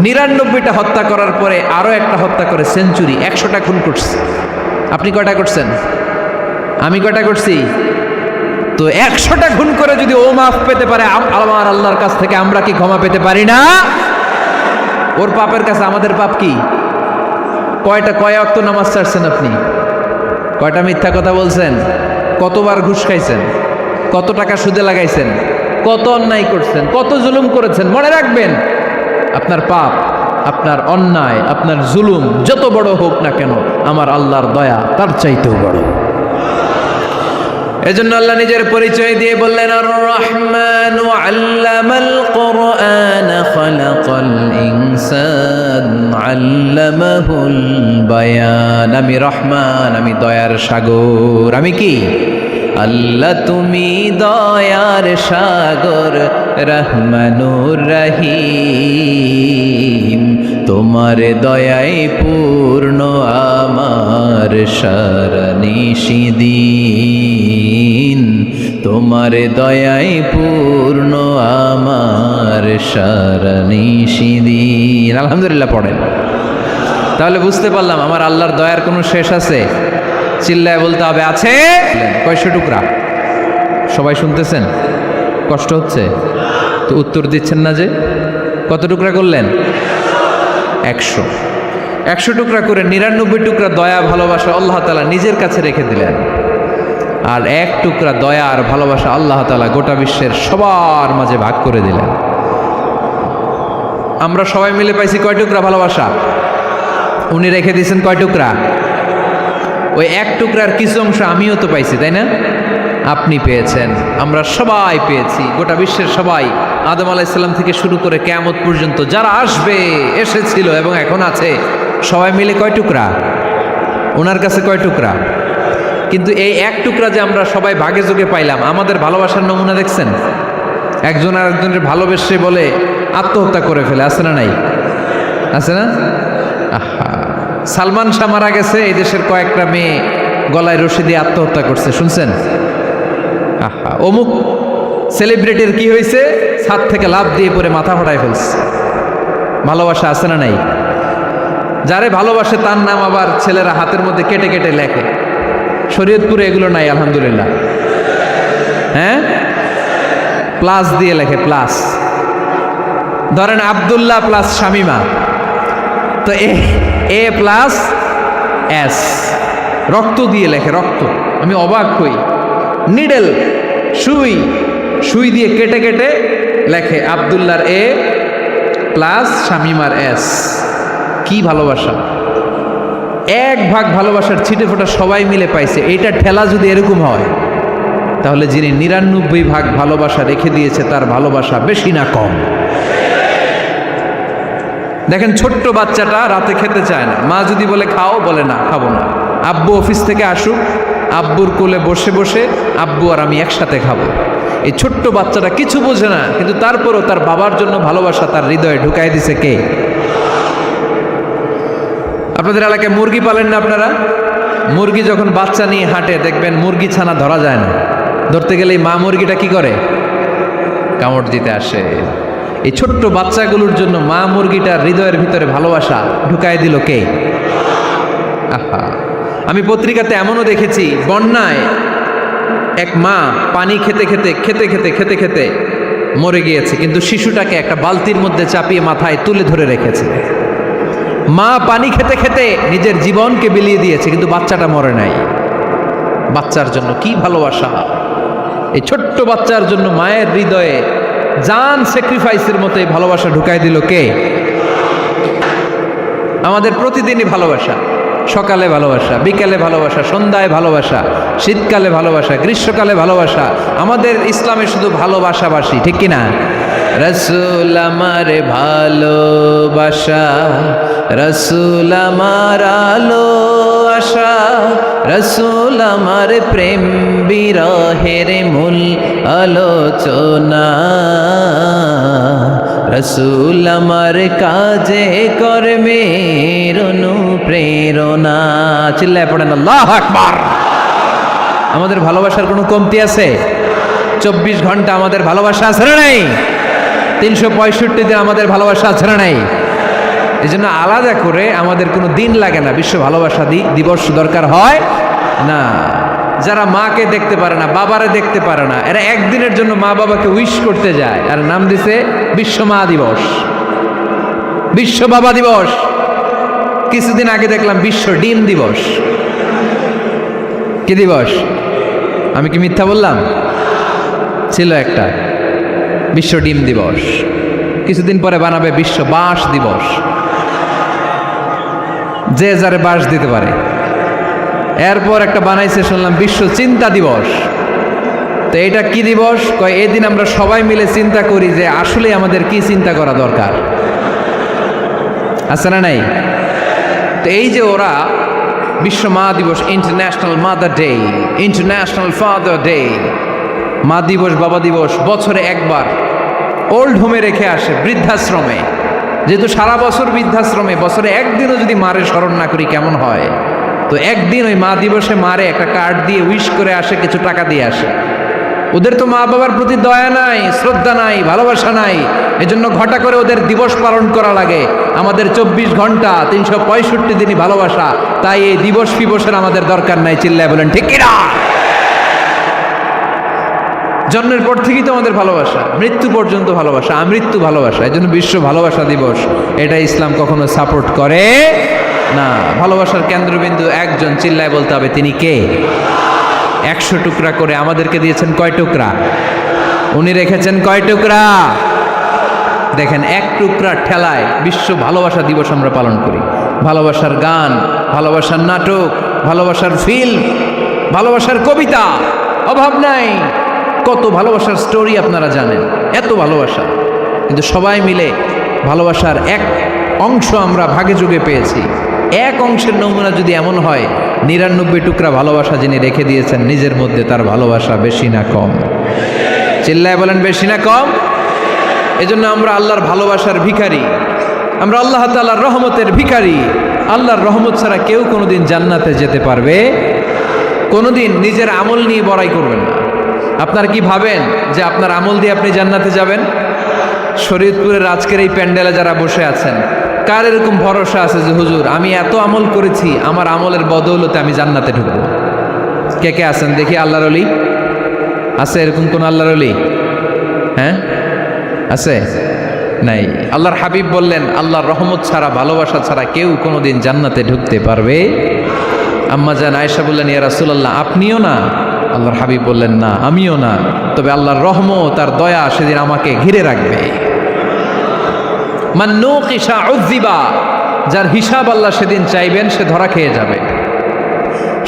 99টা হত্যা করার পরে আরো একটা হত্যা করে সেঞ্চুরি, 100টা খুন করছে। আপনি কয়টা করছেন? আমি কয়টা করছি? তো 100টা খুন করে যদি ও মাফ পেতে পারে আমার আল্লাহর কাছ থেকে, আমরা কি ক্ষমা পেতে পারি না? ওর পাপের কাছে আমাদের পাপ কি? কয় ওয়াক্ত নামাজ ছাড়ছেন আপনি? কয়টা মিথ্যা কথা বলছেন? কতবার ঘুষ খাইছেন? কত টাকা সুদে লাগাইছেন? কত অন্যায় করছেন? কত জুলুম করেছেন? মনে রাখবেন, আপনার পাপ, আপনার অন্যায়, আপনার জুলুম যত বড় হোক না কেন, আমার আল্লাহর দয়া তার চাইতেও বড়। এজন্য আল্লাহ নিজের পরিচয় দিয়ে বললেন, আর রহমানু আল্লামাল কুরআন খালাকাল ইনসান আল্লামাহুল বায়ান। আমি রহমান, আমি দয়ার সাগর। আমি কি? আল্লাহ তুমি দয়ার সাগর, রহমানুর রহিম। তোমার দয়ায় পূর্ণ আমার সারা নিশিদিন, তোমার দয়ায় পূর্ণ আমার সারা নিশিদিন। আলহামদুলিল্লাহ পড়েন। তাহলে বুঝতে পারলাম আমার আল্লাহর দয়ার কোনো শেষ আছে? চিল্লায় বলতে হবে আছে। কয়শো টুকরা? সবাই শুনতেছেন? কষ্ট হচ্ছে তো উত্তর দিচ্ছেন না যে? কত টুকরা করলেন? 100। 100 টুকরা করে 99 টুকরা দয়া ভালোবাসা আল্লাহ তাআলা নিজের কাছে রেখে দিলেন। আর 1 টুকরা দয়া আর ভালোবাসা আল্লাহ তাআলা গোটা বিশ্বের সবার মাঝে ভাগ করে দিলেন। আমরা সবাই মিলে পাইছি কয় টুকরা ভালোবাসা? উনি রেখে দিয়েছেন কয় টুকরা? ওই 1 টুকরার কিছু অংশ আমিও তো পাইছি, তাই না? আপনি পেয়েছেন, আমরা সবাই পেয়েছি, গোটা বিশ্বের সবাই, আদম আলাইহিস সালাম থেকে শুরু করে কিয়ামত পর্যন্ত যারা আসবে, এসেছিল এবং এখন আছে, সবাই মিলে কয় টুকরা? ওনার কাছে কয় টুকরা? কিন্তু এই 1 টুকরা যে আমরা সবাই ভাগে যোগে পাইলাম, আমাদের ভালোবাসার নমুনা দেখছেন? একজন আর একজনের ভালোবেসে বলে আত্মহত্যা করে ফেলে, আছে না নাই? আছে না? আহা, সালমান শাহ মারা গেছে, এই দেশের কয়েকটা মেয়ে গলায় রশি দিয়ে আত্মহত্যা করছে, শুনছেন? আহা, অমুক সেলিব্রিটির কি হয়েছে, ছাদ থেকে লাফ দিয়ে পরে মাথা ফাটায় ফেলছে। ভালোবাসা আছে না নাই? যারে ভালোবাসে তার নাম আবার ছেলেরা হাতের মধ্যে কেটে কেটে লেখে। শরীয়তপুরে এগুলো নাই আলহামদুলিল্লাহ। হ্যাঁ, প্লাস দিয়ে লেখে, প্লাস। ধরেন আব্দুল্লাহ প্লাস শামিমা, তো এ প্লাস এস, রক্ত দিয়ে লেখে, রক্ত। আমি অবাক হই, নিডেল, সুই, সুই দিয়ে কেটে কেটে লেখে আব্দুল্লাহর এ প্লাস শামিমার এস। কি ভালোবাসা! এক ভাগ ভালোবাসার ছিটে ফোটা সবাই মিলে পাইছে। এইটা ঠেলা যদি এরকম হয়, তাহলে যিনি ৯৯ ভাগ ভালোবাসা রেখে দিয়েছে তার ভালোবাসা বেশি না কম? দেখেন, ছোট্ট বাচ্চাটা রাতে খেতে চায় না, মা যদি বলে খাও, বলে না, খাবো না। আব্বু অফিস থেকে আসুক, আব্বুর কোলে বসে বসে আব্বু আর আমি একসাথে খাবো। এই ছোট্ট বাচ্চাটা কিছু বোঝে না, কিন্তু তারপরও তার বাবার জন্য ভালোবাসা তার হৃদয়ে ঢুকাই দিছে কে? আপনাদের এলাকায় মুরগি পালেন না আপনারা? মুরগি যখন বাচ্চা নিয়ে হাঁটে, দেখবেন মুরগি ছানা ধরা যায় না, ধরতে গেলেই মা মুরগিটা কি করে? কামড় দিতে আসে। এই ছোট্ট বাচ্চাগুলোর জন্য মা মুরগিটার হৃদয়ের ভিতরে ভালোবাসা ঢুকায় দিল কে? আহা, আমি পত্রিকাতে এমনও দেখেছি, বন্যায় এক মা পানি খেতে খেতে খেতে খেতে খেতে খেতে মরে গিয়েছে, কিন্তু শিশুটাকে একটা বালতির মধ্যে চাপিয়ে মাথায় তুলে ধরে রেখেছে। মা পানি খেতে খেতে নিজের জীবনকে বিলিয়ে দিয়েছে, কিন্তু বাচ্চাটা মরে নাই। বাচ্চার জন্য কি ভালোবাসা! এই ছোট্ট বাচ্চার জন্য মায়ের হৃদয়ে জান স্যাক্রিফাইসের মতো এই ভালোবাসা ঢুকাই দিল কে? আমাদের প্রতিদিনই ভালোবাসা, সকালে ভালোবাসা, বিকালে ভালোবাসা, সন্ধ্যায় ভালোবাসা, শীতকালে ভালোবাসা, গ্রীষ্মকালে ভালোবাসা। আমাদের ইসলামে শুধু ভালোবাসাবাসি, ঠিক কিনা? রসুল আমার ভালোবাসা, রসুল আমার আলো আশা, রসুল আমার প্রেম বিরহের মূল আলোচনা, রসুল আমার কাজে কর্মের অনুপ্রেরণা। চিল্লায় পড়েন আল্লাহু আকবার। আমাদের ভালোবাসার কোনো কমতি আছে? 24 ঘন্টা আমাদের ভালোবাসা আছে না নাই? 365 দিন আমাদের ভালোবাসা আছে না নাই? এই জন্য আলাদা করে আমাদের কোনো দিন লাগে না, বিশ্ব ভালোবাসা দিবস দরকার হয় না। যারা মাকে দেখতে পারে না, বাবারে দেখতে পারে না, এরা একদিনের জন্য মা বাবাকে উইশ করতে যায়, আর নাম দিছে বিশ্ব মা দিবস, বিশ্ব বাবা দিবস। কিছুদিন আগে দেখলাম বিশ্ব ডিম দিবস। কি দিবস? আমি কি মিথ্যা বললাম? ছিল একটা বিশ্ব ডিম দিবস। কিছুদিন পরে বানাবে বিশ্ব বাঁশ দিবস, যে যারে বাঁশ দিতে পারে। এরপর একটা বানাইছে শুনলাম বিশ্ব চিন্তা দিবস। তো এটা কি দিবস? কয় এদিন আমরা সবাই মিলে চিন্তা করি যে আসলে আমাদের কি চিন্তা করা দরকার, আছে না নাই? তো এই যে ওরা বিশ্ব মা দিবস, international mother day, international father day, মা দিবস, বাবা দিবস, বছরে একবার ওল্ড হোমে রেখে আসে, বৃদ্ধাশ্রমে। যেহেতু সারা বছর বৃদ্ধাশ্রমে, বছরে একদিনও যদি মারে স্মরণ না করি কেমন হয়? তো একদিন ওই মা দিবসে মারে একটা কার্ড দিয়ে উইশ করে আসে, কিছু টাকা দিয়ে আসে। ওদের তো মা বাবার প্রতি দয়া নাই, শ্রদ্ধা নাই, ভালোবাসা নাই, এজন্য ঘটা করে ওদের দিবস পালন করা লাগে। আমাদের 24 ঘন্টা 365 দিনই ভালোবাসা, তাই এই দিবস ফিবসের আমাদের দরকার নাই। চিল্লায় বলেন ঠিক কিনা? জন্মের পর থেকেই তো আমাদের ভালোবাসা, মৃত্যু পর্যন্ত ভালোবাসা, আমৃত্যু ভালোবাসা। এই জন্য বিশ্ব ভালোবাসা দিবস, এটা ইসলাম কখনো সাপোর্ট করে না। ভালোবাসার কেন্দ্রবিন্দু একজন, চিল্লায় বলতে হবে তিনি কে? 100 টুকরা করে আমাদেরকে দিয়েছেন কয় টুকরা? উনি রেখেছেন কয় টুকরা? দেখেন, এক টুকরা ঠেলায় বিশ্ব ভালোবাসা দিবস আমরা পালন করি। ভালোবাসার গান, ভালোবাসার নাটক, ভালোবাসার ফিল্ম, ভালোবাসার কবিতা, অভাব নাই। কত ভালোবাসার স্টোরি আপনারা জানেন, এত ভালোবাসা। কিন্তু সবাই মিলে ভালোবাসার এক অংশ আমরা ভাগে যোগে পেয়েছি। এক অংশের নমুনা যদি এমন হয়, 99 টুকরা ভালোবাসা যিনি রেখে দিয়েছেন নিজের মধ্যে, তার ভালোবাসা বেশি না কম? চিল্লায় বলেন বেশি না কম? এজন্য আমরা আল্লাহর ভালোবাসার ভিখারি। আমরা আল্লাহ তাআলার রহমতের ভিখারি। আল্লাহর রহমত ছাড়া কেউ কোনোদিন জান্নাতে যেতে পারবে কোনোদিন নিজের আমল নিয়ে বড়াই করবেন না। আপনারা কি ভাবেন যে আপনার আমল দিয়ে আপনি জান্নাতে যাবেন? শরীয়তপুরের আজকের এই প্যান্ডেলে যারা বসে আছেন, কার এরকম ভরসা আছে যে হুজুর আমি এত আমল করেছি, আমার আমলের বদৌলতে আমি জান্নাতে ঢুকবো? কে কে আছেন দেখি? আল্লাহর ওলি আছে এরকম কোন আল্লাহর ওলি? হ্যাঁ আছে? নাই। আল্লাহর হাবিব বললেন আল্লাহর রহমত ছাড়া, ভালোবাসা ছাড়া কেউ কোনোদিন জান্নাতে ঢুকতে পারবে? আম্মা জান আয়েশা বললেন ইয়া রাসূলুল্লাহ আপনিও না? আল্লাহর হাবিব বললেন না আমিও না, তবে আল্লাহর রহমত আর দয়া সেদিন আমাকে ঘিরে রাখবে। মান নুকিশা উযিবা, যার হিসাব আল্লাহ সেদিন চাইবেন সে ধরা খেয়ে যাবে।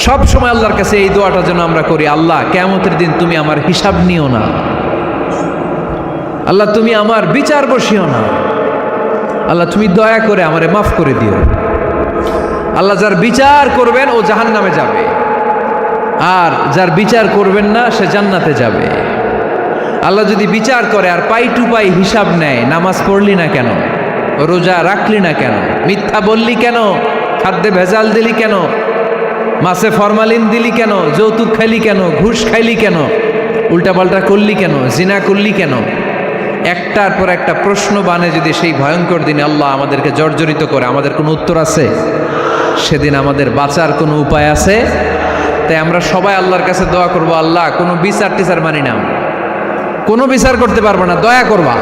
সব সময় আল্লাহর কাছে এই দোয়াটা যেন আমরা করি, আল্লাহ কিয়ামতের দিন তুমি আমার হিসাব নিও না, আল্লাহ তুমি আমার বিচার বসিও না, আল্লাহ তুমি দয়া করে আমারে মাফ করে দিও। আল্লাহ যার বিচার করবেন ও জাহান্নামে যাবে, আর যার বিচার করবেন না সে জান্নাতে যাবে। আল্লাহ যদি বিচার করে আর পাই টু পাই হিসাব নেয়, নামাজ পড়লি না কেন, রোজা রাখলি না কেন, মিথ্যা বললি কেন, খাদ্যে ভেজাল দিলি কেন, মাছে ফরমালিন দিলি কেন, যৌতুক খাইলি কেন, ঘুষ খাইলি কেন, উল্টাপাল্টা করলি কেন, জিনা করলি কেন, একটার পর একটা প্রশ্ন বানে যদি সেই ভয়ঙ্কর দিনে আল্লাহ আমাদেরকে জর্জরিত করে, আমাদের কোনো উত্তর আছে? সেদিন আমাদের বাঁচার কোনো উপায় আছে? তাই আমরা সবাই আল্লাহর কাছে দোয়া করবো, আল্লাহ কোনো বিচার টিচার মানি না, কোনো বিচার করতে পারবো না, দয়া করবা।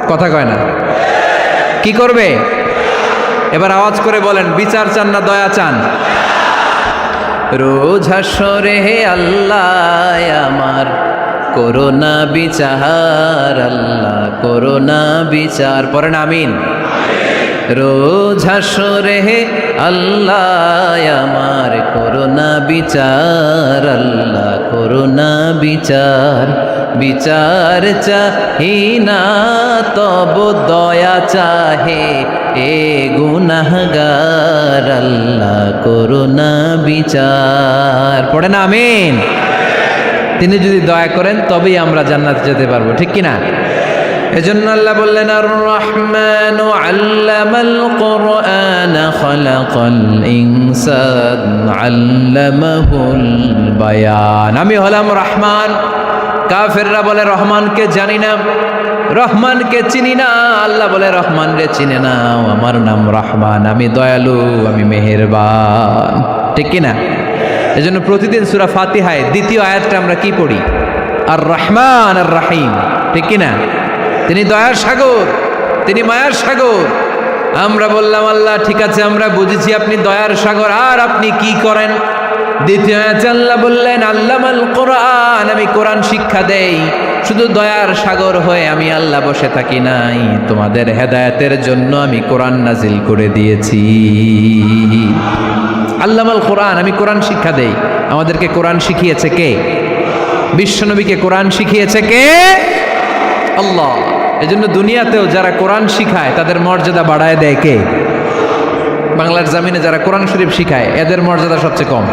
কথা কয় না? কি করবে? এবার আওয়াজ করে বলেন, বিচার চান না দয়া চান? রোজ হাসরে হে আল্লাহ আমার করোনা বিচার, আল্লাহ করোনা বিচার, পড়েন আমিন। রোজ হাসরে হে আল্লাহ আমার করোনা বিচার, আল্লাহ করোনা বিচার, বিচার চাহি না তব দয়া চাহে এ গুনাহগার, আল্লাহ করোনা বিচার, পড়েন আমিন। তিনি যদি দয়া করেন তবেই আমরা জান্নাতে যেতে পারবো, ঠিক কিনা? এজন্য আল্লাহ বললেন আর রহমানু আল্লামাল কুরআন খালাকাল ইনসান আল্লামাহুল বায়ান। আমি হলাম রহমান। কাফেররা বলে রহমানকে জানি না, রহমানকে চিনি না। আল্লাহ বলে রহমান রে চিনে নাও, আমার নাম রহমান, আমি দয়ালু, আমি মেহেরবান, ঠিক কিনা? এজন্য প্রতিদিন সূরা ফাতিহায় দ্বিতীয় আয়াতটা আমরা কি পড়ি? আর রহমান আর রাহিম, ঠিক কিনা? তিনি দয়ার সাগর, তিনি মায়ার সাগর। আমরা বললাম আল্লাহ ঠিক আছে আমরা বুঝেছি আপনি দয়ার সাগর, আর আপনি কি করেন? দ্বিতীয় আয়াতে আল্লাহ বললেন আল্লামাল কোরআন, আমি কোরআন শিক্ষা দেই। শুধু দয়ার সাগর হয়ে আমি আল্লাহ বসে থাকি নাই, তোমাদের হেদায়েতের জন্য আমি কোরআন নাজিল করে দিয়েছি। আল্লামাল কোরআন, আমি কোরআন শিক্ষা দেই। আমাদেরকে কোরআন শিখিয়েছে কে? বিশ্বনবীকে কোরআন শিখিয়েছে কে? আল্লাহ। এজন্য দুনিয়াতেও যারা কোরআন শিখায় তাদের মর্যাদা বাড়ায় দেয় কে? বাংলার জমিনে যারা কোরআন শরীফ শিখায় এদের মর্যাদা সবচেয়ে কম,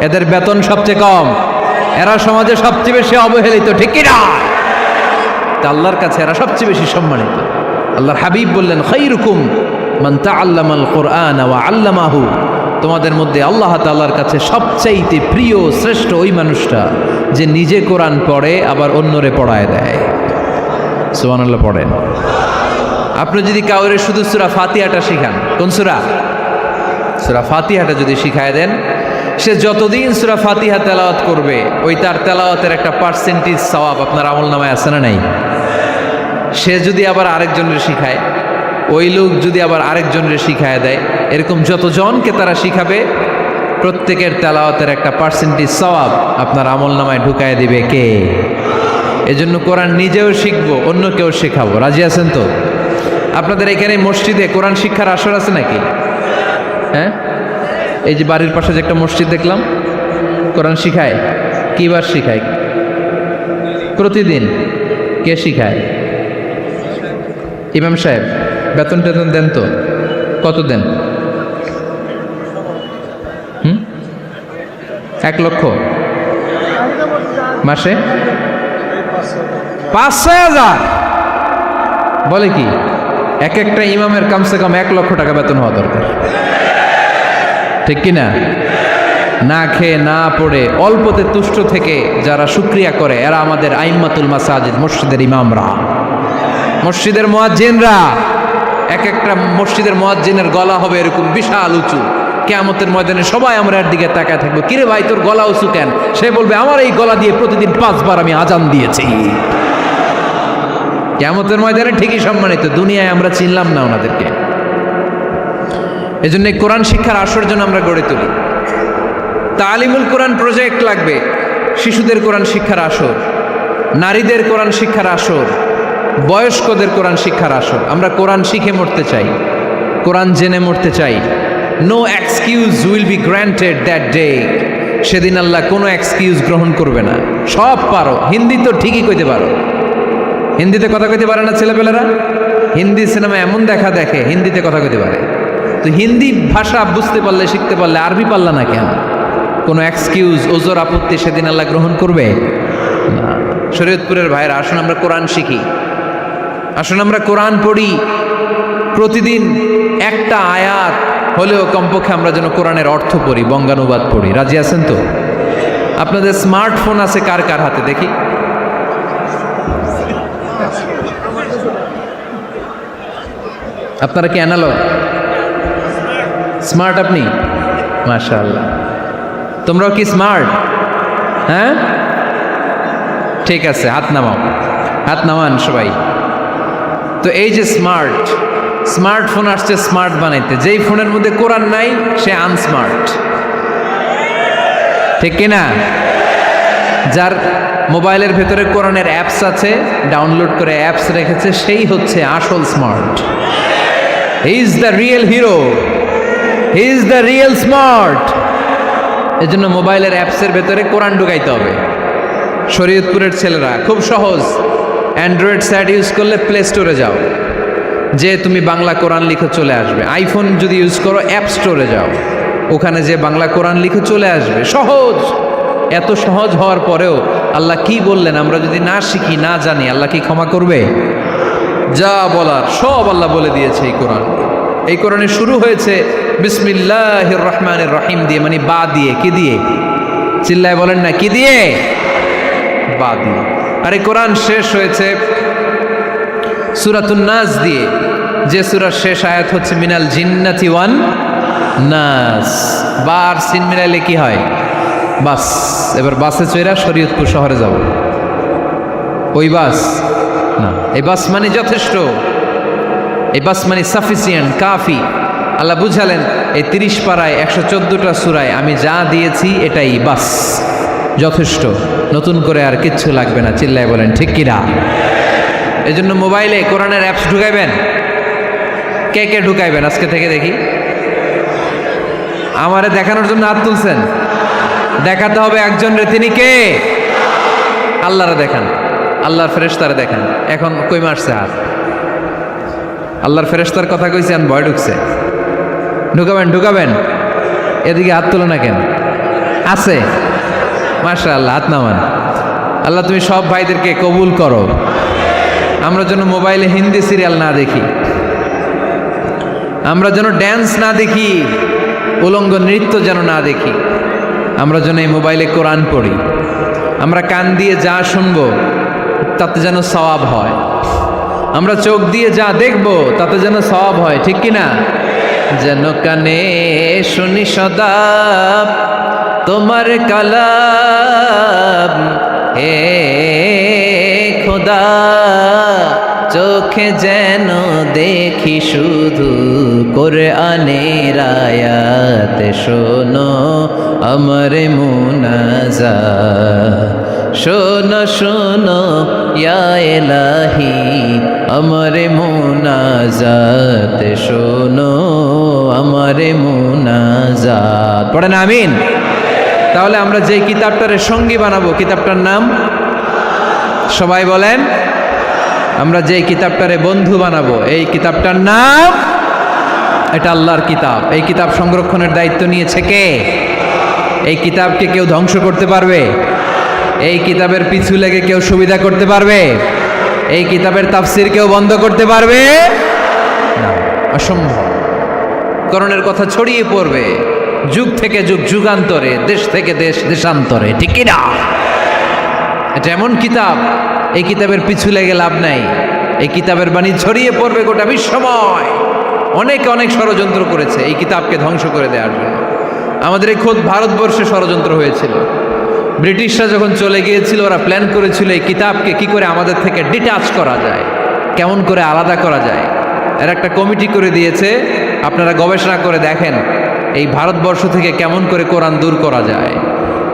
এদের বেতন সবচেয়ে কম, এরা সমাজে সবচেয়ে বেশি অবহেলিত, ঠিক কিনা? তা আল্লাহর কাছে এরা সবচেয়ে বেশি সম্মানিত। আল্লাহর হাবিব বললেন খায়রুকুম মান তাআল্লামাল কুরআন ওয়া আল্লামাহু, তোমাদের মধ্যে আল্লাহ তাআলার কাছে সবচাইতে প্রিয় শ্রেষ্ঠ ওই মানুষটা যে নিজে কোরআন পড়ে আবার অন্যরে পড়ায় দেয়। সুবহানাল্লাহ পড়েন। আপনি যদি কাউরে শুধু সূরা ফাতিহাটা শিখান, কোন সূরা? সূরা ফাতিহাটা যদি শিখায় দেন, সে যতদিন সূরা ফাতিহা তেলাওয়াত করবে ওই তার তেলাওয়াতের একটা পার্সেন্টেজ সওয়াব আপনার আমলনামায় আছে না নাই? সে যদি আবার আরেকজনের শিখায়, ওই লোক যদি আবার আরেকজনের শিখায় দেয়, এরকম যতজনকে তারা শিখাবে প্রত্যেকের তেলাওয়াতের একটা পার্সেন্টেজ সওয়াব আপনার আমলনামায় ঢুকায় দিবে কে? এজন্য কোরআন নিজেও শিখবো, অন্যকেও শেখাবো। রাজি আছেন তো? আপনাদের এখানে মসজিদে কোরআন শিক্ষার আসর আছে নাকি? হ্যাঁ, এই যে বাড়ির পাশে যে একটা মসজিদ দেখলাম, কোরআন শিখায়। কিবার শিখায়? প্রতিদিন। কে শিখায়? ইমাম সাহেব। বেতন টেতন দেন তো? কত দেন? 1 লক্ষ মাসে? 5-6 হাজার? বলে কি এক একটা ইমামের কমসে কম 1 লক্ষ টাকা বেতন হওয়া দরকার, ঠিক কিনা? না খেয়ে না পড়ে অল্পতে তুষ্ট থেকে যারা শুকরিয়া করে এরা আমাদের আইম্মাতুল মাসাজিদ, মসজিদের ইমামরা, মসজিদের মুয়াজ্জিনরা। এক একটা মসজিদের মুয়াজ্জিনের গলা হবে এরকম বিশাল উঁচু। কিয়ামতের ময়দানে সবাই আমরা এর দিকে তাকায় থাকবো, কিরে ভাই তোর গলা উঁচু কেন? সে বলবে আমার এই গলা দিয়ে প্রতিদিন 5 বার আমি আজান দিয়েছি। কিয়ামতের ময়দানে ঠিকই সম্মানিত, দুনিয়ায় আমরা চিনলাম না ওনাদেরকে। এজন্য কোরআন শিক্ষার আসর জন্য আমরা গড়ে তুলি। তালিমুল কোরআন প্রজেক্ট লাগবে, শিশুদের কোরআন শিক্ষার আসর, নারীদের কোরআন শিক্ষার আসর, বয়স্কদের কোরআন শিক্ষার আসর। আমরা কোরআন শিখে মরতে চাই, কোরআন জেনে মরতে চাই। No excuse will be granted that day. সেদিন আল্লাহ কোনো এক্সকিউজ গ্রহণ করবে না। সব পারো, হিন্দি তো ঠিকই কইতে পারো, হিন্দিতে কথা কইতে পারে না ছেলেপেলেরা? হিন্দি সিনেমা এমন দেখা দেখে হিন্দিতে কথা কইতে পারে। তো হিন্দি ভাষা বুঝতে পারলে, শিখতে পারলে আরবি পারলা না কেন? কোনো এক্সকিউজ, ওজোর, আপত্তি সেদিন আল্লাহ গ্রহণ করবে না। শরীয়তপুরের ভাইরা, আসুন আমরা কোরআন শিখি, আসুন আমরা কোরআন পড়ি। প্রতিদিন একটা আয়াত হলেও কমপক্ষে আমরা যেন কোরআনের অর্থ পড়ি, বঙ্গানুবাদ পড়ি। রাজি আছেন তো? আপনাদের স্মার্টফোন আছে কার কার হাতে দেখি? আপনারা কি অ্যানালগ? স্মার্ট আপনি? মাশাআল্লাহ। তোমরাও কি স্মার্ট? হ্যাঁ, ঠিক আছে, হাত নামাও, হাত নামান সবাই। তো এই যে স্মার্টফোন আসছে স্মার্ট বানাইতে, যেই ফোনের মধ্যে কোরআন নাই সে আনস্মার্ট, ঠিক কিনা? যার মোবাইলের ভেতরে কোরআনের অ্যাপস আছে, ডাউনলোড করে অ্যাপস রেখেছে, সেই হচ্ছে আসল smart. He is the real hero, he is the real smart. এজন্য মোবাইলের অ্যাপসের ভেতরে কোরআন ঢুকাইতে হবে। শরীয়তপুরের ছেলেরা খুব সহজ, অ্যান্ড্রয়েড স্যাট ইউজ করলে প্লে স্টোরে যাও, যে তুমি বাংলা কোরআন লিখে চলে আসবে। আইফোন যদি ইউজ করো অ্যাপ স্টোরে যাও, ওখানে যে বাংলা কোরআন লিখে চলে আসবে। সহজ। এত সহজ হওয়ার পরেও আল্লাহ কি বললেন আমরা যদি না শিখি, না জানি, আল্লাহ কি ক্ষমা করবে? যা বলার সব আল্লাহ বলে দিয়েছে এই কোরআন। এই কোরআনে শুরু হয়েছে বিসমিল্লাহির রহমানির রহিম দিয়ে, মানে বা দিয়ে। কি দিয়ে? চিল্লায় বলেন না, কি দিয়ে? বা দিয়ে। আর এই কোরআন শেষ হয়েছে সূরাতুন নাস দিয়ে, যে সূরার শেষ আয়াত হচ্ছে মিনাল জিন্নাতি ওয়ান নাস। বার সিন মিলাইলে কি হয়? বাস। এবার বাসে চড়া শরীয়তপুর শহরে যাব। ওই বাস না, এই বাস মানে যথেষ্ট, এই বাস মানে সাফিসিয়েন্ট, কাফি। আল্লাহ বুঝালেন এই 30 পারায় 114টা সূরায় আমি যা দিয়েছি এটাই বাস, যথেষ্ট, নতুন করে আর কিচ্ছু লাগবে না। চিল্লায় বলেন ঠিক কিনা? এই জন্য মোবাইলে কোরআনের অ্যাপস ঢুকাইবেন। কে কে ঢুকাইবেন আজকে থেকে দেখি? আমারে দেখানোর জন্য হাত তুলছেন? দেখাতে হবে একজন রে, তিনি কে? আল্লাহরে দেখান, আল্লাহর ফেরেশতারে দেখান। এখন কই মারছে হাত? আল্লাহর ফেরেশতার কথা কইছেন, ভয় ঢুকছে। ঢুকাবেন, ঢুকাবেন। এদিকে হাত তুলো না কেন? আছে? মাশাআল্লাহ, হাত নামান। আল্লাহ তুমি সব ভাইদেরকে কবুল করো। আমরা যেন মোবাইলে হিন্দি সিরিয়াল না দেখি, আমরা যেন ড্যান্স না দেখি, উলঙ্গ নৃত্য যেন না দেখি। আমরা যেন এই মোবাইলে কোরআন পড়ি। আমরা কান দিয়ে যা শুনবো তাতে যেন সওয়াব হয়। আমরা চোখ দিয়ে যা দেখবো তাতে যেন সওয়াব হয়, ঠিক কিনা? যেন কানে শুনি সদা তোমার কালাম, হে খোদা চোখে যেন দেখি শুধু কোরআনের আয়াত। শোনো আমার মুনাজাত, শোনো শোনো ইয়া ইলাহি আমার মুনাজাত, শোনো আমার মুনাজাত। পড়েন আমিন। তাহলে আমরা যে কিতাবটারে সঙ্গী বানাবো, কিতাবটার নাম সবাই বলেন। আমরা যে কিতাবটারে বন্ধু বানাবো, এই কিতাবটার নাম, এটা আল্লাহর কিতাব। এই কিতাব সংরক্ষণের দায়িত্ব নিয়েছে কে? এই কিতাবকে কেউ ধ্বংস করতে পারবে? এই কিতাবের পিছু লেগে কেউ সুবিধা করতে পারবে? এই কিতাবের তাফসির কেউ বন্ধ করতে পারবে? অসম্ভব। কোরআনের কথা ছড়িয়ে পড়বে যুগ থেকে যুগ, যুগান্তরে, দেশ থেকে দেশ, দেশান্তরে, ঠিক কি না? এটা এমন কিতাব, এই কিতাবের পিছু লেগে লাভ নাই। এই কিতাবের বাণী ছড়িয়ে পড়বে গোটা বিশ্বময়। অনেকে অনেক ষড়যন্ত্র করেছে এই কিতাবকে ধ্বংস করে দেওয়ার জন্য। আমাদের এই খোদ ভারতবর্ষে ষড়যন্ত্র হয়েছিল। ব্রিটিশরা যখন চলে গিয়েছিল, ওরা প্ল্যান করেছিল এই কিতাবকে কি করে আমাদের থেকে ডিটাচ করা যায়, কেমন করে আলাদা করা যায়। এর একটা কমিটি করে দিয়েছে, আপনারা গবেষণা করে দেখেন এই ভারতবর্ষ থেকে কেমন করে কোরআন দূর করা যায়।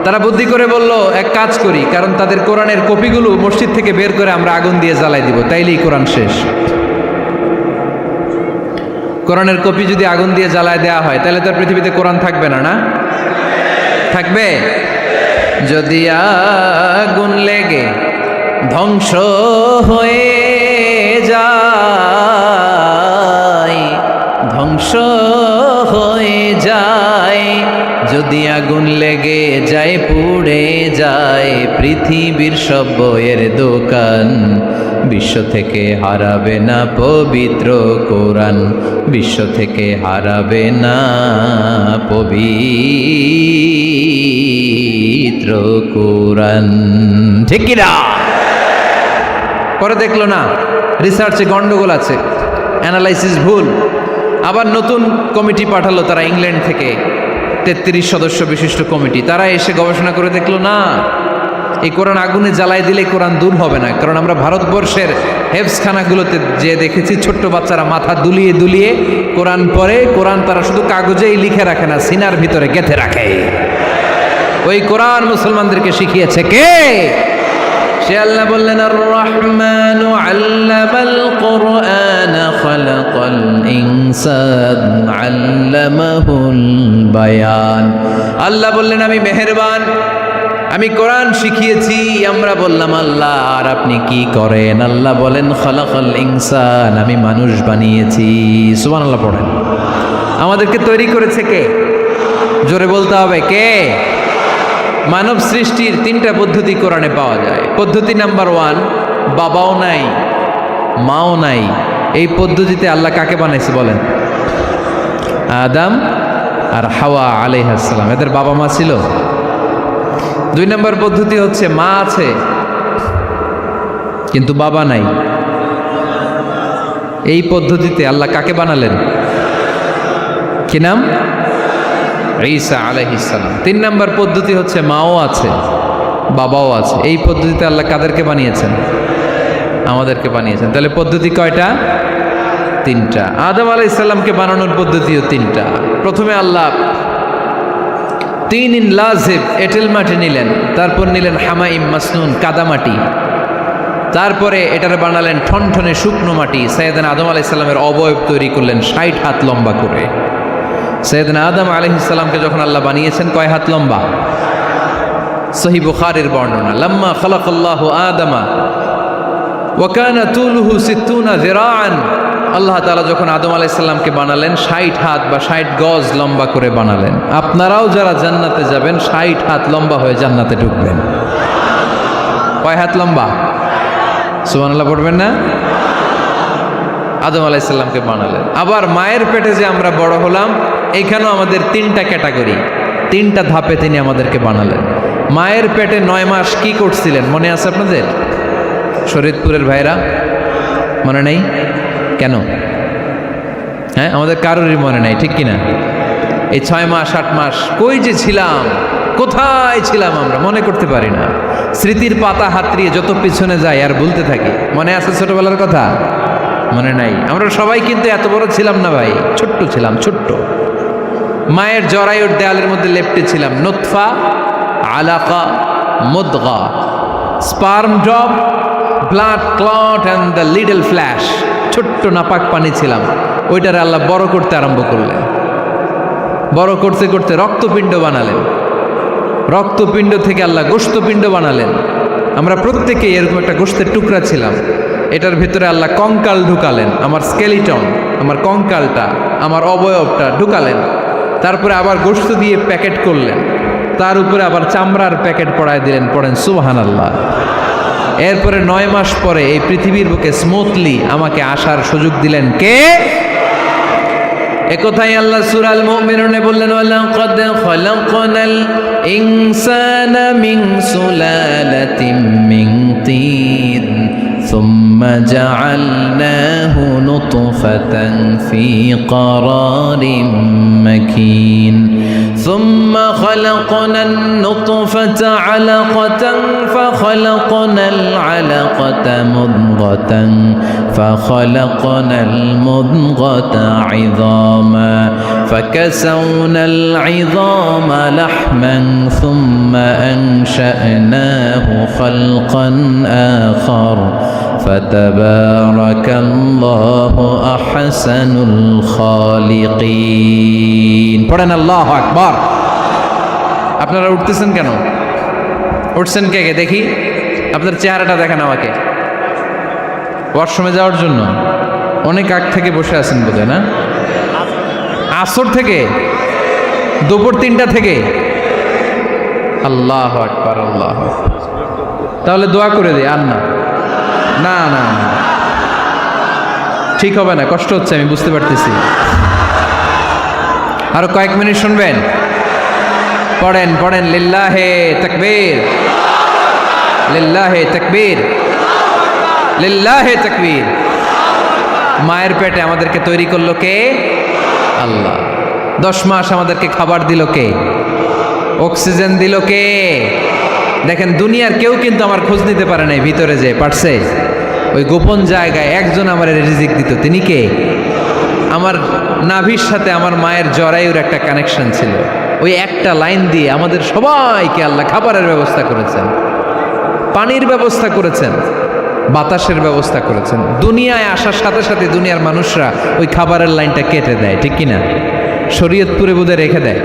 তারা বুদ্ধি করে বলল, এক কাজ করি, কারণ তাদের কোরআনের কপিগুলো মসজিদ থেকে বের করে আমরা আগুন দিয়ে জ্বালাই দিব, তাইলেই কোরআন শেষ। কোরআনের কপি যদি আগুন দিয়ে জ্বালায় দেওয়া হয়, তাহলে তো পৃথিবীতে কোরআন থাকবে না, না থাকবে? যদি আগুন লেগে ধ্বংস হয়ে যায়, ধ্বংস হয়ে যায়, যদি আগুন লেগে যায়, পুড়ে যায় পৃথিবীর সব বইয়ের দোকান, বিশ্ব থেকে হারাবে না পবিত্র কোরআন, বিশ্ব থেকে হারাবে না পবিত্র কোরআন, ঠিক কি না? পরে দেখলো না রিসার্চে গন্ডগোল আছে, অ্যানালাইসিস ভুল, আবার নতুন কমিটি পাঠালো তারা ইংল্যান্ড থেকে, 33 সদস্য বিশিষ্ট কমিটি। তারা এসে গবেষণা করে দেখলো না, এই কোরআন আগুনে জ্বালাই দিলে কোরআন দূর হবে না। কারণ আমরা ভারতবর্ষের হেফজখানাগুলোতে যে দেখেছি, ছোট্ট বাচ্চারা মাথা দুলিয়ে দুলিয়ে কোরআন পড়ে। কোরআন তারা শুধু কাগজেই লিখে রাখে না, সিনার ভিতরে গেঁথে রাখে। ওই কোরআন মুসলমানদেরকে শিখিয়েছে কে? সে আল্লাহ বললেন, আর রহমানু আল্লামাল কোরআন খালাকাল ইনসান আল্লামাহুল বায়ান। আল্লাহ বললেন, আমি মেহেরবান, আমি কোরআন শিখিয়েছি। আমরা বললাম, আল্লাহ আর আপনি কি করেন? আল্লাহ বলেন, খালাকাল ইনসান, আমি মানুষ বানিয়েছি। সুবহানাল্লাহ পড়েন। আমাদেরকে তৈরি করেছে কে? জোরে বলতে হবে, কে? মানব সৃষ্টির 3টা পদ্ধতি কোরআনে পাওয়া যায়। পদ্ধতি নাম্বার 1, বাবাও নাই মাও নাই। এই পদ্ধতিতে আল্লাহ কাকে বানাইছে বলেন? আদম আর হাওয়া আলাইহিস সালাম, এদের বাবা মা ছিল। 2 নম্বর পদ্ধতি হচ্ছে মা আছে কিন্তু বাবা নাই। এই পদ্ধতিতে আল্লাহ কাকে বানালেন? কি নাম? ঈসা আলাইহিস সালাম। 3 নম্বর পদ্ধতি হচ্ছে মাও আছে বাবাও আছে। এই পদ্ধতিতে আল্লাহ কাদেরকে বানিয়েছেন? আমাদেরকে বানিয়েছেন। তাহলে পদ্ধতি কয়টা? 3টা। আদম আলাইহিস সালামকে বানানোর পদ্ধতিও 3টা। প্রথমে আল্লাহ 3 লাজিব এঁটেল মাটি নিলেন, তারপর নিলেন হামাইম মাসনুন কাদামাটি, তারপরে এটার বানালেন ঠনঠনে শুকনো মাটি। সাইয়েদনা আদম আলাইহিস সালামের অবয়ব তৈরি করলেন 60 হাত লম্বা করে। সাইয়েদনা আদম আলাইহিস সালামকে যখন আল্লাহ বানিয়েছেন, কয় হাত লম্বা? সহিহ বুখারীর বর্ণনা, লাম্মা খালাকাল্লাহু আদামা ওয়া কানা তুলুহু 60 যিরাআন। আল্লাহ তাআলা যখন আদম আলাইহিস সালামকে বানালেন, 60 হাত বা 60 গজ লম্বা করে বানালেন। আপনারাও যারা জান্নাতে যাবেন, 60 হাত লম্বা হয়ে জান্নাতে ঢুকবেন। কয় হাত লম্বা? সুবহানাল্লাহ পড়বেন না? আদম আলাইহিস সালামকে বানালেন। আবার মায়ের পেটে যে আমরা বড় হলাম, এইখানেও আমাদের 3টা ক্যাটাগরি, 3টা ধাপে তিনি আমাদেরকে বানালেন। মায়ের পেটে 9 মাস কি করছিলেন মনে আছে আপনাদের? শরীয়তপুরের ভাইরা মনে নেই কেন? হ্যাঁ, আমাদের কারোরই মনে নাই, ঠিক কিনা? এই 6 মাস 8 মাস কই যে ছিলাম, কোথায় ছিলাম আমরা মনে করতে পারি না। স্মৃতির পাতা হাতড়িয়ে যত পিছনে যাই আর ভুলতে থাকি। মনে আছে ছোটবেলার কথা? মনে নাই। আমরা সবাই কিন্তু এত বড় ছিলাম না ভাই, ছোট্ট ছিলাম, ছোট্ট। মায়ের জরায়ুর দেয়ালের মধ্যে লেপ্টে ছিলাম। নুতফা, আলাকা, মুদগা, sperm drop, blood clot and the little flesh. ছোট্ট নাপাক পানি ছিলাম। ওইটারে আল্লাহ বড় করতে আরম্ভ করলেন। বড় করতে করতে রক্তপিণ্ড বানালেন। রক্তপিণ্ড থেকে আল্লাহ গোশতপিণ্ড বানালেন। আমরা প্রত্যেকেই এরকম একটা গোশতের টুকরা ছিলাম। এটার ভিতরে আল্লাহ কঙ্কাল ঢুকালেন, আমার স্কেলিটন, আমার কঙ্কালটা, আমার অবয়বটা ঢুকালেন। তারপরে আবার গোশত দিয়ে প্যাকেট করলেন, তার উপরে আবার চামড়ার প্যাকেট পড়ায় দিলেন। পড়েন সুবহানাল্লাহ। এরপরে 9 মাস পরে এই পৃথিবীর বুকে স্মুথলি আমাকে আসার সুযোগ দিলেন কে? একথাই আল্লাহ সূরা আল মুমিনুনে বললেন, ওয়ালাকাদ খালাকনাল ইনসানা মিন সুলালাতিন মিন তিন ثم جعلناه نطفة في قرار مكين ثم خلقنا النطفة علقة فخلقنا العلقة مضغة فخلقنا المضغة عظاما فكسونا العظام لحما ثم أنشأناه خلقا آخر فتبارك الله أحسن الخالقين পড়েন আল্লাহু আকবার। আপনারা উঠতেছেন কেন? উঠছেন কে কে দেখি? আপনার চেহারাটা দেখেন আমাকে। ওয়াশরুমে যাওয়ার জন্য অনেক আগ থেকে বসে আছেন বোধহয়, না? আসর থেকে, দুপুর 3টা থেকে। আল্লাহু আকবার, আল্লাহু আকবার। তাহলে দোয়া করে দে। আর না না না না, ঠিক হবে না, কষ্ট হচ্ছে, আমি বুঝতে পারতেছি। আরো কয়েক মিনিট শুনবেন? পড়েন পড়েন, লিল্লাহে তাকবীর, লিল্লাহে তাকবীর, লিল্লাহে তাকবীর। মায়ের পেটে আমাদেরকে তৈরি করলো কে? আল্লাহ। 10 মাস আমাদেরকে খাবার দিল কে? অক্সিজেন দিল কে? দেখেন, দুনিয়ার কেউ কিন্তু আমার খোঁজ নিতে পারে নাই ভিতরে, যে পারছে ওই গোপন জায়গায় একজন আমার রিজিক দিত। তিনি কে? আমার নাভির সাথে আমার মায়ের জরায়ুর একটা কানেকশন ছিল। ওই একটা লাইন দিয়ে আমাদের সবাইকে আল্লাহ খাবারের ব্যবস্থা করেছেন, পানির ব্যবস্থা করেছেন, বাতাসের ব্যবস্থা করেছেন। দুনিয়ায় আসার সাথে সাথে দুনিয়ার মানুষরা ওই খাবারের লাইনটা কেটে দেয়, ঠিক কিনা? শরীয়তপুরে বোধে রেখে দেয়।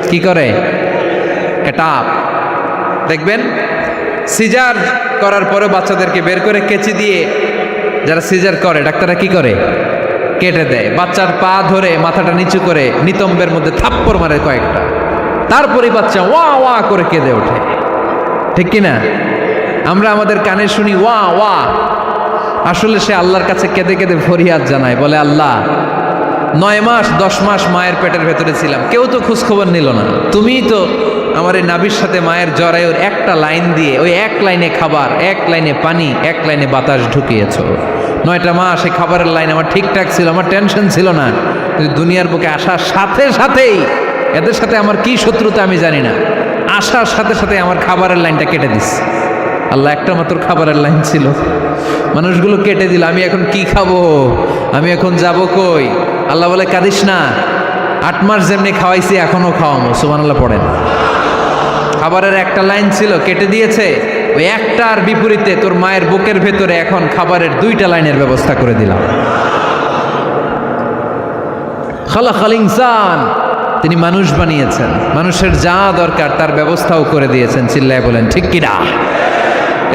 কি করে? কাটাপ। দেখবেন সিজার করার পরে বাচ্চাদেরকে বের করে কেচি দিয়ে, যারা সিজার করে ডাক্তাররা কি করে? কেটে দেয়। বাচ্চার পা ধরে মাথাটা নিচু করে নিতম্বের মধ্যে থাপ্পড় মারে কয়েকটা, তারপরে বাচ্চা ওয়া ওয়া করে কেঁদে ওঠে, ঠিক কিনা? আমরা আমাদের কানে শুনি ওয়া ওয়া, আসলে সে আল্লাহর কাছে কেঁদে কেঁদে ফরিয়াদ জানায়, বলে আল্লাহ 9 মাস 10 মাস মায়ের পেটের ভেতরে ছিলাম, কেউ তো খোঁজখবর নিল না, তুমিই তো আমার এই নাভির সাথে মায়ের জরায়ুর একটা লাইন দিয়ে, ওই এক লাইনে খাবার, এক লাইনে পানি, এক লাইনে বাতাস ঢুকিয়েছ। 9টা মাস এই খাবারের লাইন আমার ঠিকঠাক ছিল, আমার টেনশন ছিল না। কিন্তু দুনিয়ার বুকে আসার সাথে সাথেই, এদের সাথে আমার কি শত্রুতা আমি জানি না, আসার সাথে সাথে আমার খাবারের লাইনটা কেটে দিস। আল্লাহ একটা মাত্র খাবারের লাইন ছিল, মানুষগুলো কেটে দিল। আমি এখন কি খাবো? আমি এখন যাব কই? আল্লাহ বলে কাঁদিস না, 8 মাস যেমনি খাওয়াইছি এখনো খাওয়াবো। সুবহানাল্লাহ পড়েন। খাবারের একটা লাইন ছিল, কেটে দিয়েছে। ওই একটার বিপরীতে তোর মায়ের বুকের ভেতরে এখন খাবারের 2টা লাইনের ব্যবস্থা করে দিলাম। খালাকাল ইনসান, তিনি মানুষ বানিয়েছেন, মানুষের যা দরকার তার ব্যবস্থাও করে দিয়েছেন। চিল্লায় বলেন ঠিক কিনা?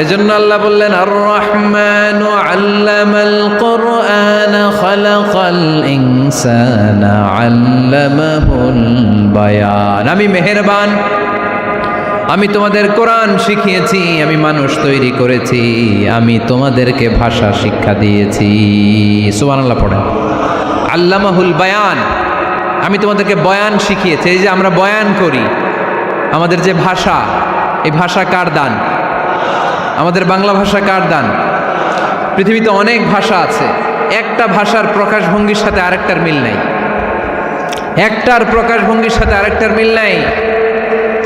এজন্য আল্লাহ বললেন, আর রহমানু আল্লামাল কুরআন খালাকাল ইনসানা আল্লামাহুল বায়ান। আমি মেহেরবান, আমি তোমাদের কোরআন শিখিয়েছি, আমি মানুষ তৈরি করেছি, আমি তোমাদেরকে ভাষা শিক্ষা দিয়েছি। সুবহানাল্লাহ পড়েন। আল্লামাহুল বায়ান, আমি তোমাদেরকে বয়ান শিখিয়েছি। এই যে আমরা বয়ান করি, আমাদের যে ভাষা, এই ভাষা কার দান? আমাদের বাংলা ভাষা কার দান? পৃথিবীতে অনেক ভাষা আছে, একটা ভাষার প্রকাশভঙ্গির সাথে আরেকটার মিল নাই, একটার প্রকাশভঙ্গির সাথে আরেকটার মিল নাই।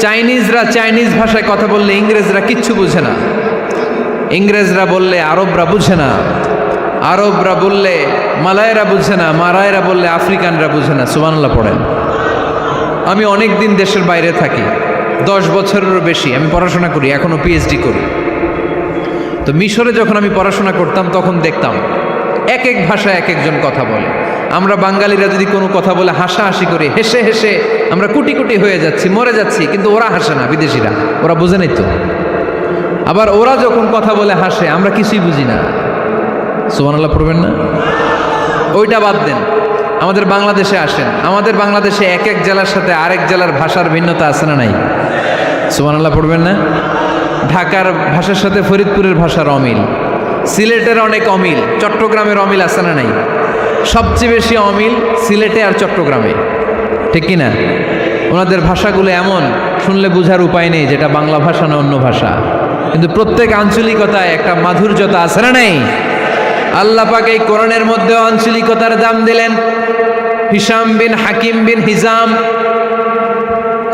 চাইনিজরা চাইনিজ ভাষায় কথা বললে ইংরেজরা কিচ্ছু বুঝে না, ইংরেজরা বললে আরবরা বুঝে না, আরবরা বললে মালায়রা বুঝে না, মারায়রা বললে আফ্রিকানরা বুঝে না। সুবহানাল্লাহ পড়েন। আমি অনেক দিন দেশের বাইরে থাকি, 10 বছরেরও বেশি আমি পড়াশোনা করি, এখনো পিএইচডি করি। তো মিশরে যখন আমি পড়াশোনা করতাম তখন দেখতাম এক এক ভাষায় এক একজন কথা বলে। আমরা বাঙালিরা যদি কোনো কথা বলে হাসাহাসি করি, হেসে হেসে আমরা কুটি কুটি হয়ে যাচ্ছি, মরে যাচ্ছি, কিন্তু ওরা হাসে না, বিদেশিরা, ওরা বুঝে নাই তো। আবার ওরা যখন কথা বলে হাসে, আমরা কিছুই বুঝি না। সুবহানাল্লাহ পড়বেন না? ওইটা বাদ দেন, আমাদের বাংলাদেশে আসেন, আমাদের বাংলাদেশে এক এক জেলার সাথে আরেক জেলার ভাষার ভিন্নতা আছে না নাই? সুবহানাল্লাহ পড়বেন না? ঢাকার ভাষার সাথে ফরিদপুরের ভাষার অমিল, সিলেটের অনেক অমিল, চট্টগ্রামের অমিল আছে না নাই? সবচেয়ে বেশি অমিল সিলেটে আর চট্টগ্রামে, ঠিক কি না? ওনাদের ভাষাগুলো এমন, শুনলে বোঝার উপায় নেই যেটা বাংলা ভাষা না অন্য ভাষা, কিন্তু প্রত্যেক আঞ্চলিকতায় একটা মাধুর্যতা আছে না নেই? আল্লাহ পাক এই কোরআনের মধ্যে আঞ্চলিকতার দাম দিলেন। হিশাম বিন হাকিম বিন হিজাম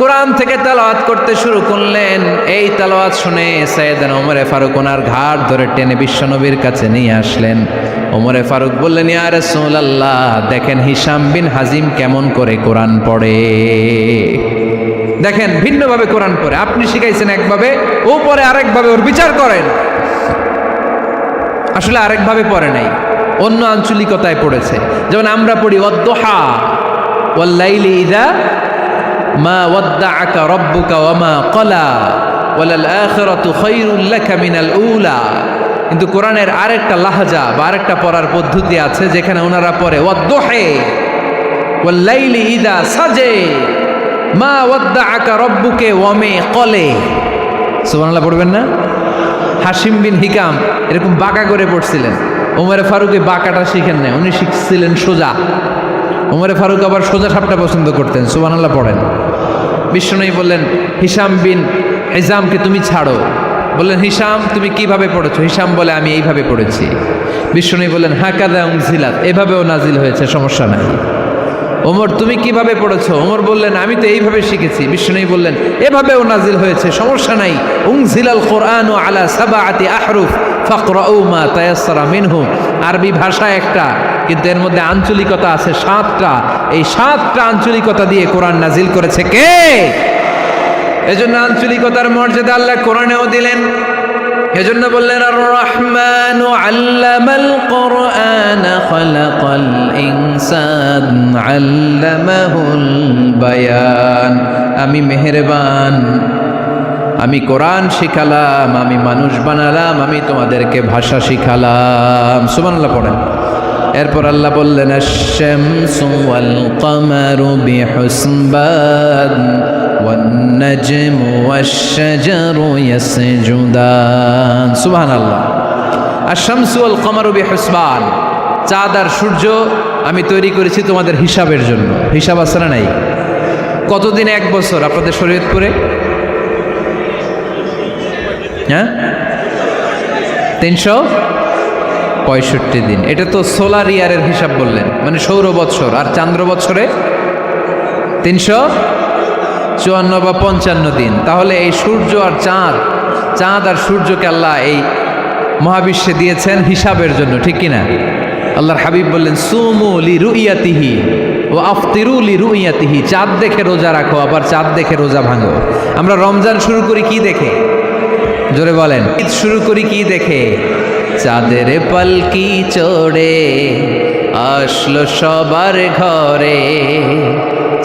কোরআন থেকে তেলাওয়াত করতে শুরু করলেন। এই তেলাওয়াত শুনে সাইয়েদনা ওমরে ফারুক ওনার ঘাট ধরে টেনে বিশ্বনবীর কাছে নিয়ে আসলেন। ওমরে ফারুক বললেন, ইয়া রাসূলুল্লাহ, দেখেন হিশাম বিন হাজিম কেমন করে কোরআন পড়ে, দেখেন ভিন্নভাবে কোরআন পড়ে। আপনি শিখাইছেন একভাবে, ও পড়ে আরেকভাবে, ওর বিচার করেন। আসলে আরেকভাবে পড়ে নাই, অন্য আঞ্চলিকতায় পড়েছে। যেমন আমরা পড়ি ওয়াদ-দুহা ওয়াল লাইলি ইযা মা ওয়াদ্দাআকা রাব্বুকা ওয়া মা ক্বালা ওয়ালাল আখিরাতু খায়রুল লাকা মিনাল উলা। কিন্তু কোরআনের আরেকটা লাহজা বা আরেকটা পড়ার পদ্ধতি আছে যেখানে ওনারা পড়ে ওয়াদ-দুহা ওয়াল লাইলি ইযা সাজে মা ওয়াদ্দাআকা রাব্বুকা ওয়া মা ক্বালা। সুবহানাল্লাহ পড়বেন না? হাশিম বিন হিকাম এরকম বাঁকা করে পড়ছিলেন। ওমরে ফারুকে বাঁকাটা শিখেন না, উনি শিখছিলেন সোজা। ওমরে ফারুক আবার সোজা সাপটা পছন্দ করতেন। সুবহানাল্লাহ পড়েন। বিশ্বনবী বললেন, হিশাম বিন হিজামকে তুমি ছাড়ো। বললেন, হিশাম তুমি কিভাবে পড়েছো? হিশাম বলে, আমি এইভাবে পড়েছি। বিশ্বনবী বললেন, হাকাযা উনজিলাত, এভাবেও নাজিল হয়েছে, সমস্যা নাই। ওমর তুমি কিভাবে পড়েছো? ওমর বললেন, আমি তো এইভাবে শিখেছি। বিশ্বনবী বললেন, এভাবেও নাজিল হয়েছে, সমস্যা নাই। উনজিলাল কোরআনু আলা সাবআতি আহরুফ ফাকরাউ মা তায়াসসারা মিনহু। আরবি ভাষা একটা, কিন্তু এর মধ্যে আঞ্চলিকতা আছে 7টা। এই 7টা আঞ্চলিকতা দিয়ে কোরআন নাজিল করেছে কে? এজন্য আঞ্চলিকতার মর্যাদা আল্লাহ কোরআনেও দিলেন। এজন্য বললেন, আর রহমানু আল্লামাল কোরআন খালাকাল ইনসান আল্লামাহুল বায়ান। আমি মেহেরবান, আমি কোরআন শিখালাম, আমি মানুষ বানালাম, আমি তোমাদেরকে ভাষা শিখালাম। সুবহানাল্লাহ পড়েন। এরপর আল্লাহ বললেন, আশ-শামসু ওয়াল কামারু বিহুসবান ওয়ান নাজমু ওয়াশ-শাজারু ইয়াসজুদান। সুবহানাল্লাহ। আশ-শামসু ওয়াল কামারু বিহুসবান, চাঁদ আর সূর্য আমি তৈরি করেছি তোমাদের হিসাবের জন্য। হিসাব আছে না নাই? কতদিন এক বছর আপনাদের শরীয়তপুরে? হ্যাঁ, 365 দিন। এটা তো সোলার ইয়ারের হিসাব বললেন, মানে সৌর বৎসর। আর চান্দ্র বৎসরে 354 বা 55 দিন। তাহলে এই সূর্য আর চাঁদ আর সূর্যকে আল্লাহ এই মহাবিশ্বে দিয়েছেন হিসাবের জন্য, ঠিক কিনা? আল্লাহর হাবিব বললেন, সুমু লিরুইয়াতিহি ও আফতিরু লিরুইয়াতিহি। চাঁদ দেখে রোজা রাখো, আবার চাঁদ দেখে রোজা ভাঙো। আমরা রমজান শুরু করি কি দেখে? জোরে বলেন। ঈদ শুরু করি কি দেখে? চাঁদের পালকি চড়ে আসলো সবার ঘরে,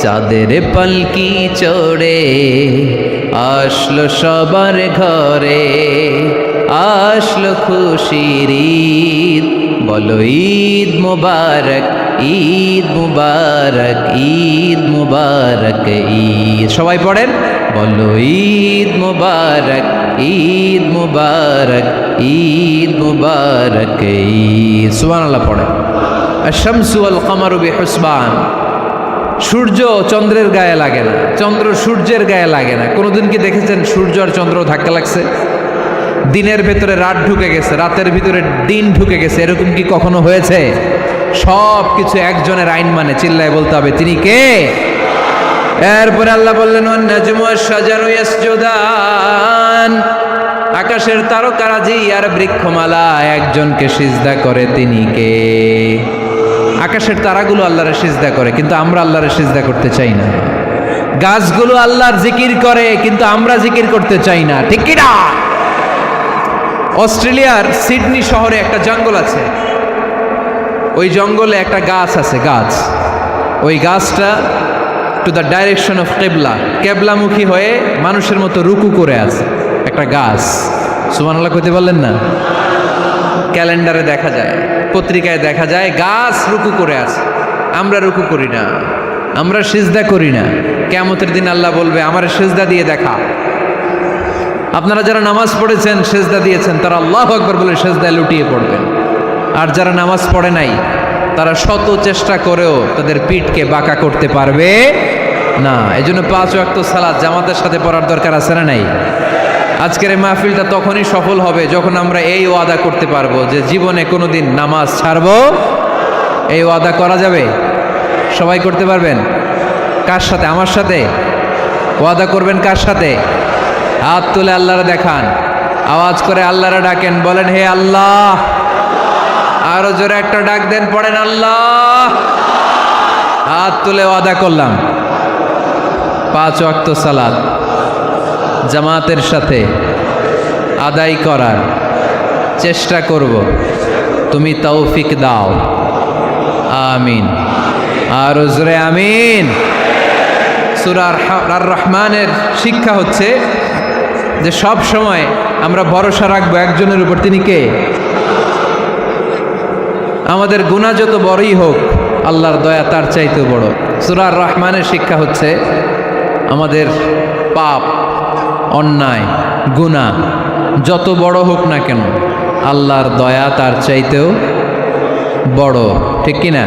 চাঁদের পালকি চড়ে আসলো সবার ঘরে, আসলো খুশির ঈদ, বলো ঈদ মুবারক, ঈদ মুবারক, ঈদ মুবারক, ঈদ। সবাই পড়েন, বলো ঈদ মুবারক, ঈদ মুবারক, ঈদ মুবারক, ঈদ। সুবহানাল্লাহ পড়েন। আশ-শামসু ওয়াল কামারু বিহুসবান। সূর্য চন্দ্রের গায়ে লাগে না, চন্দ্র সূর্যের গায়ে লাগে না। কোনোদিন কি দেখেছেন সূর্য আর চন্দ্র ধাক্কা লাগছে? দিনের ভেতরে রাত ঢুকে গেছে, রাতের ভিতরে দিন ঢুকে গেছে, এরকম কি কখনো হয়েছে? সব কিছু একজনের আইন মানে, চিল্লায় বলতে হবে, তিনি কে? এরপরে আল্লাহ বললেন, ওয়ান নাজমু ওয়াশ-শাজারু ইয়াসজুদান। আকাশের তারকারাজি আর বৃক্ষমালা একজনকে সিজদা করে, তিনি কে? আকাশের তারাগুলো আল্লাহরে সিজদা করে, কিন্তু আমরা আল্লাহরে সিজদা করতে চাই না। গাছগুলো আল্লাহর জিকির করে, কিন্তু আমরা জিকির করতে চাই না, ঠিক কি না? অস্ট্রেলিয়ার সিডনি শহরে একটা জঙ্গল আছে। ওই জঙ্গলে একটা গাছ আছে, গাছ। ওই গাছটা টু দ্য ডাইরেকশন অফ কেবলা, কেবলামুখী হয়ে মানুষের মতো রুকু করে আছে একটা গাছ। সুবহানাল্লাহ কইতে বললেন না? ক্যালেন্ডারে দেখা যায়, পত্রিকায় দেখা যায়, গাছ রুকু করে আছে। আমরা রুকু করি না, আমরা সিজদা করি না। কিয়ামতের দিন আল্লাহ বলবে, আমার সিজদা দিয়ে দেখা। আপনারা যারা নামাজ পড়েছেন, সিজদা দিয়েছেন, তারা আল্লাহু আকবার বলে সিজদায় লুটিয়ে পড়বেন। আর যারা নামাজ পড়ে নাই, তারা শত চেষ্টা করেও তাদের পিঠকে বাঁকা করতে পারবে না। এই জন্য 5 ওয়াক্ত সালাত জামাতের সাথে পড়ার দরকার আছে না নাই? আজকের এই মাহফিলটা তখনই সফল হবে যখন আমরা এই ওয়াদা করতে পারবো যে জীবনে কোনোদিন নামাজ ছাড়বো। এই ওয়াদা করা যাবে? সবাই করতে পারবেন? কার সাথে? আমার সাথে ওয়াদা করবেন? কার সাথে? হাত তুলে আল্লাহরে দেখান, আওয়াজ করে আল্লাহরে ডাকেন, বলেন হে আল্লাহ। আরো জোরে একটা ডাক দেন, পড়েন আল্লাহ। হাত তুলে ওয়াদা করলাম 5 ওয়াক্ত সালাত জামাতের সাথে আদায় করার চেষ্টা করব, তুমি তৌফিক দাও, আমিন। আর জোরে আমিন। সূরা আর রহমানের শিক্ষা হচ্ছে যে সব সময় আমরা ভরসা রাখবো একজনের উপর, তিনি কে? আমাদের গুনাহ যত বড়ই হোক আল্লাহর দয়া তার চাইতেও বড়। সূরা আর রহমানের শিক্ষা হচ্ছে আমাদের পাপ, অন্যায়, গুনাহ যত বড় হোক না কেন আল্লাহর দয়া তার চাইতেও বড়, ঠিক কিনা?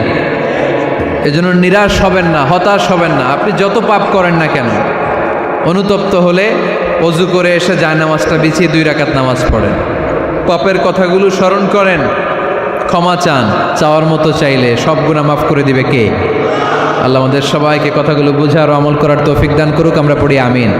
এজন্য নিরাশ হবেন না, হতাশ হবেন না। আপনি যত পাপ করেন না কেন, অনুতপ্ত হলে ওযু করে এসে জায়নামাজটা বিছিয়ে 2 রাকাত নামাজ পড়েন, পাপের কথাগুলো স্মরণ করেন, ক্ষমা চান। চাওয়ার মতো চাইলে সব গুনাহ মাফ করে দিবে কে? আল্লাহ আমাদের সবাইকে কথাগুলো বুঝার ও আমল করার তৌফিক দান করুক। আমরা পড়ি আমিন।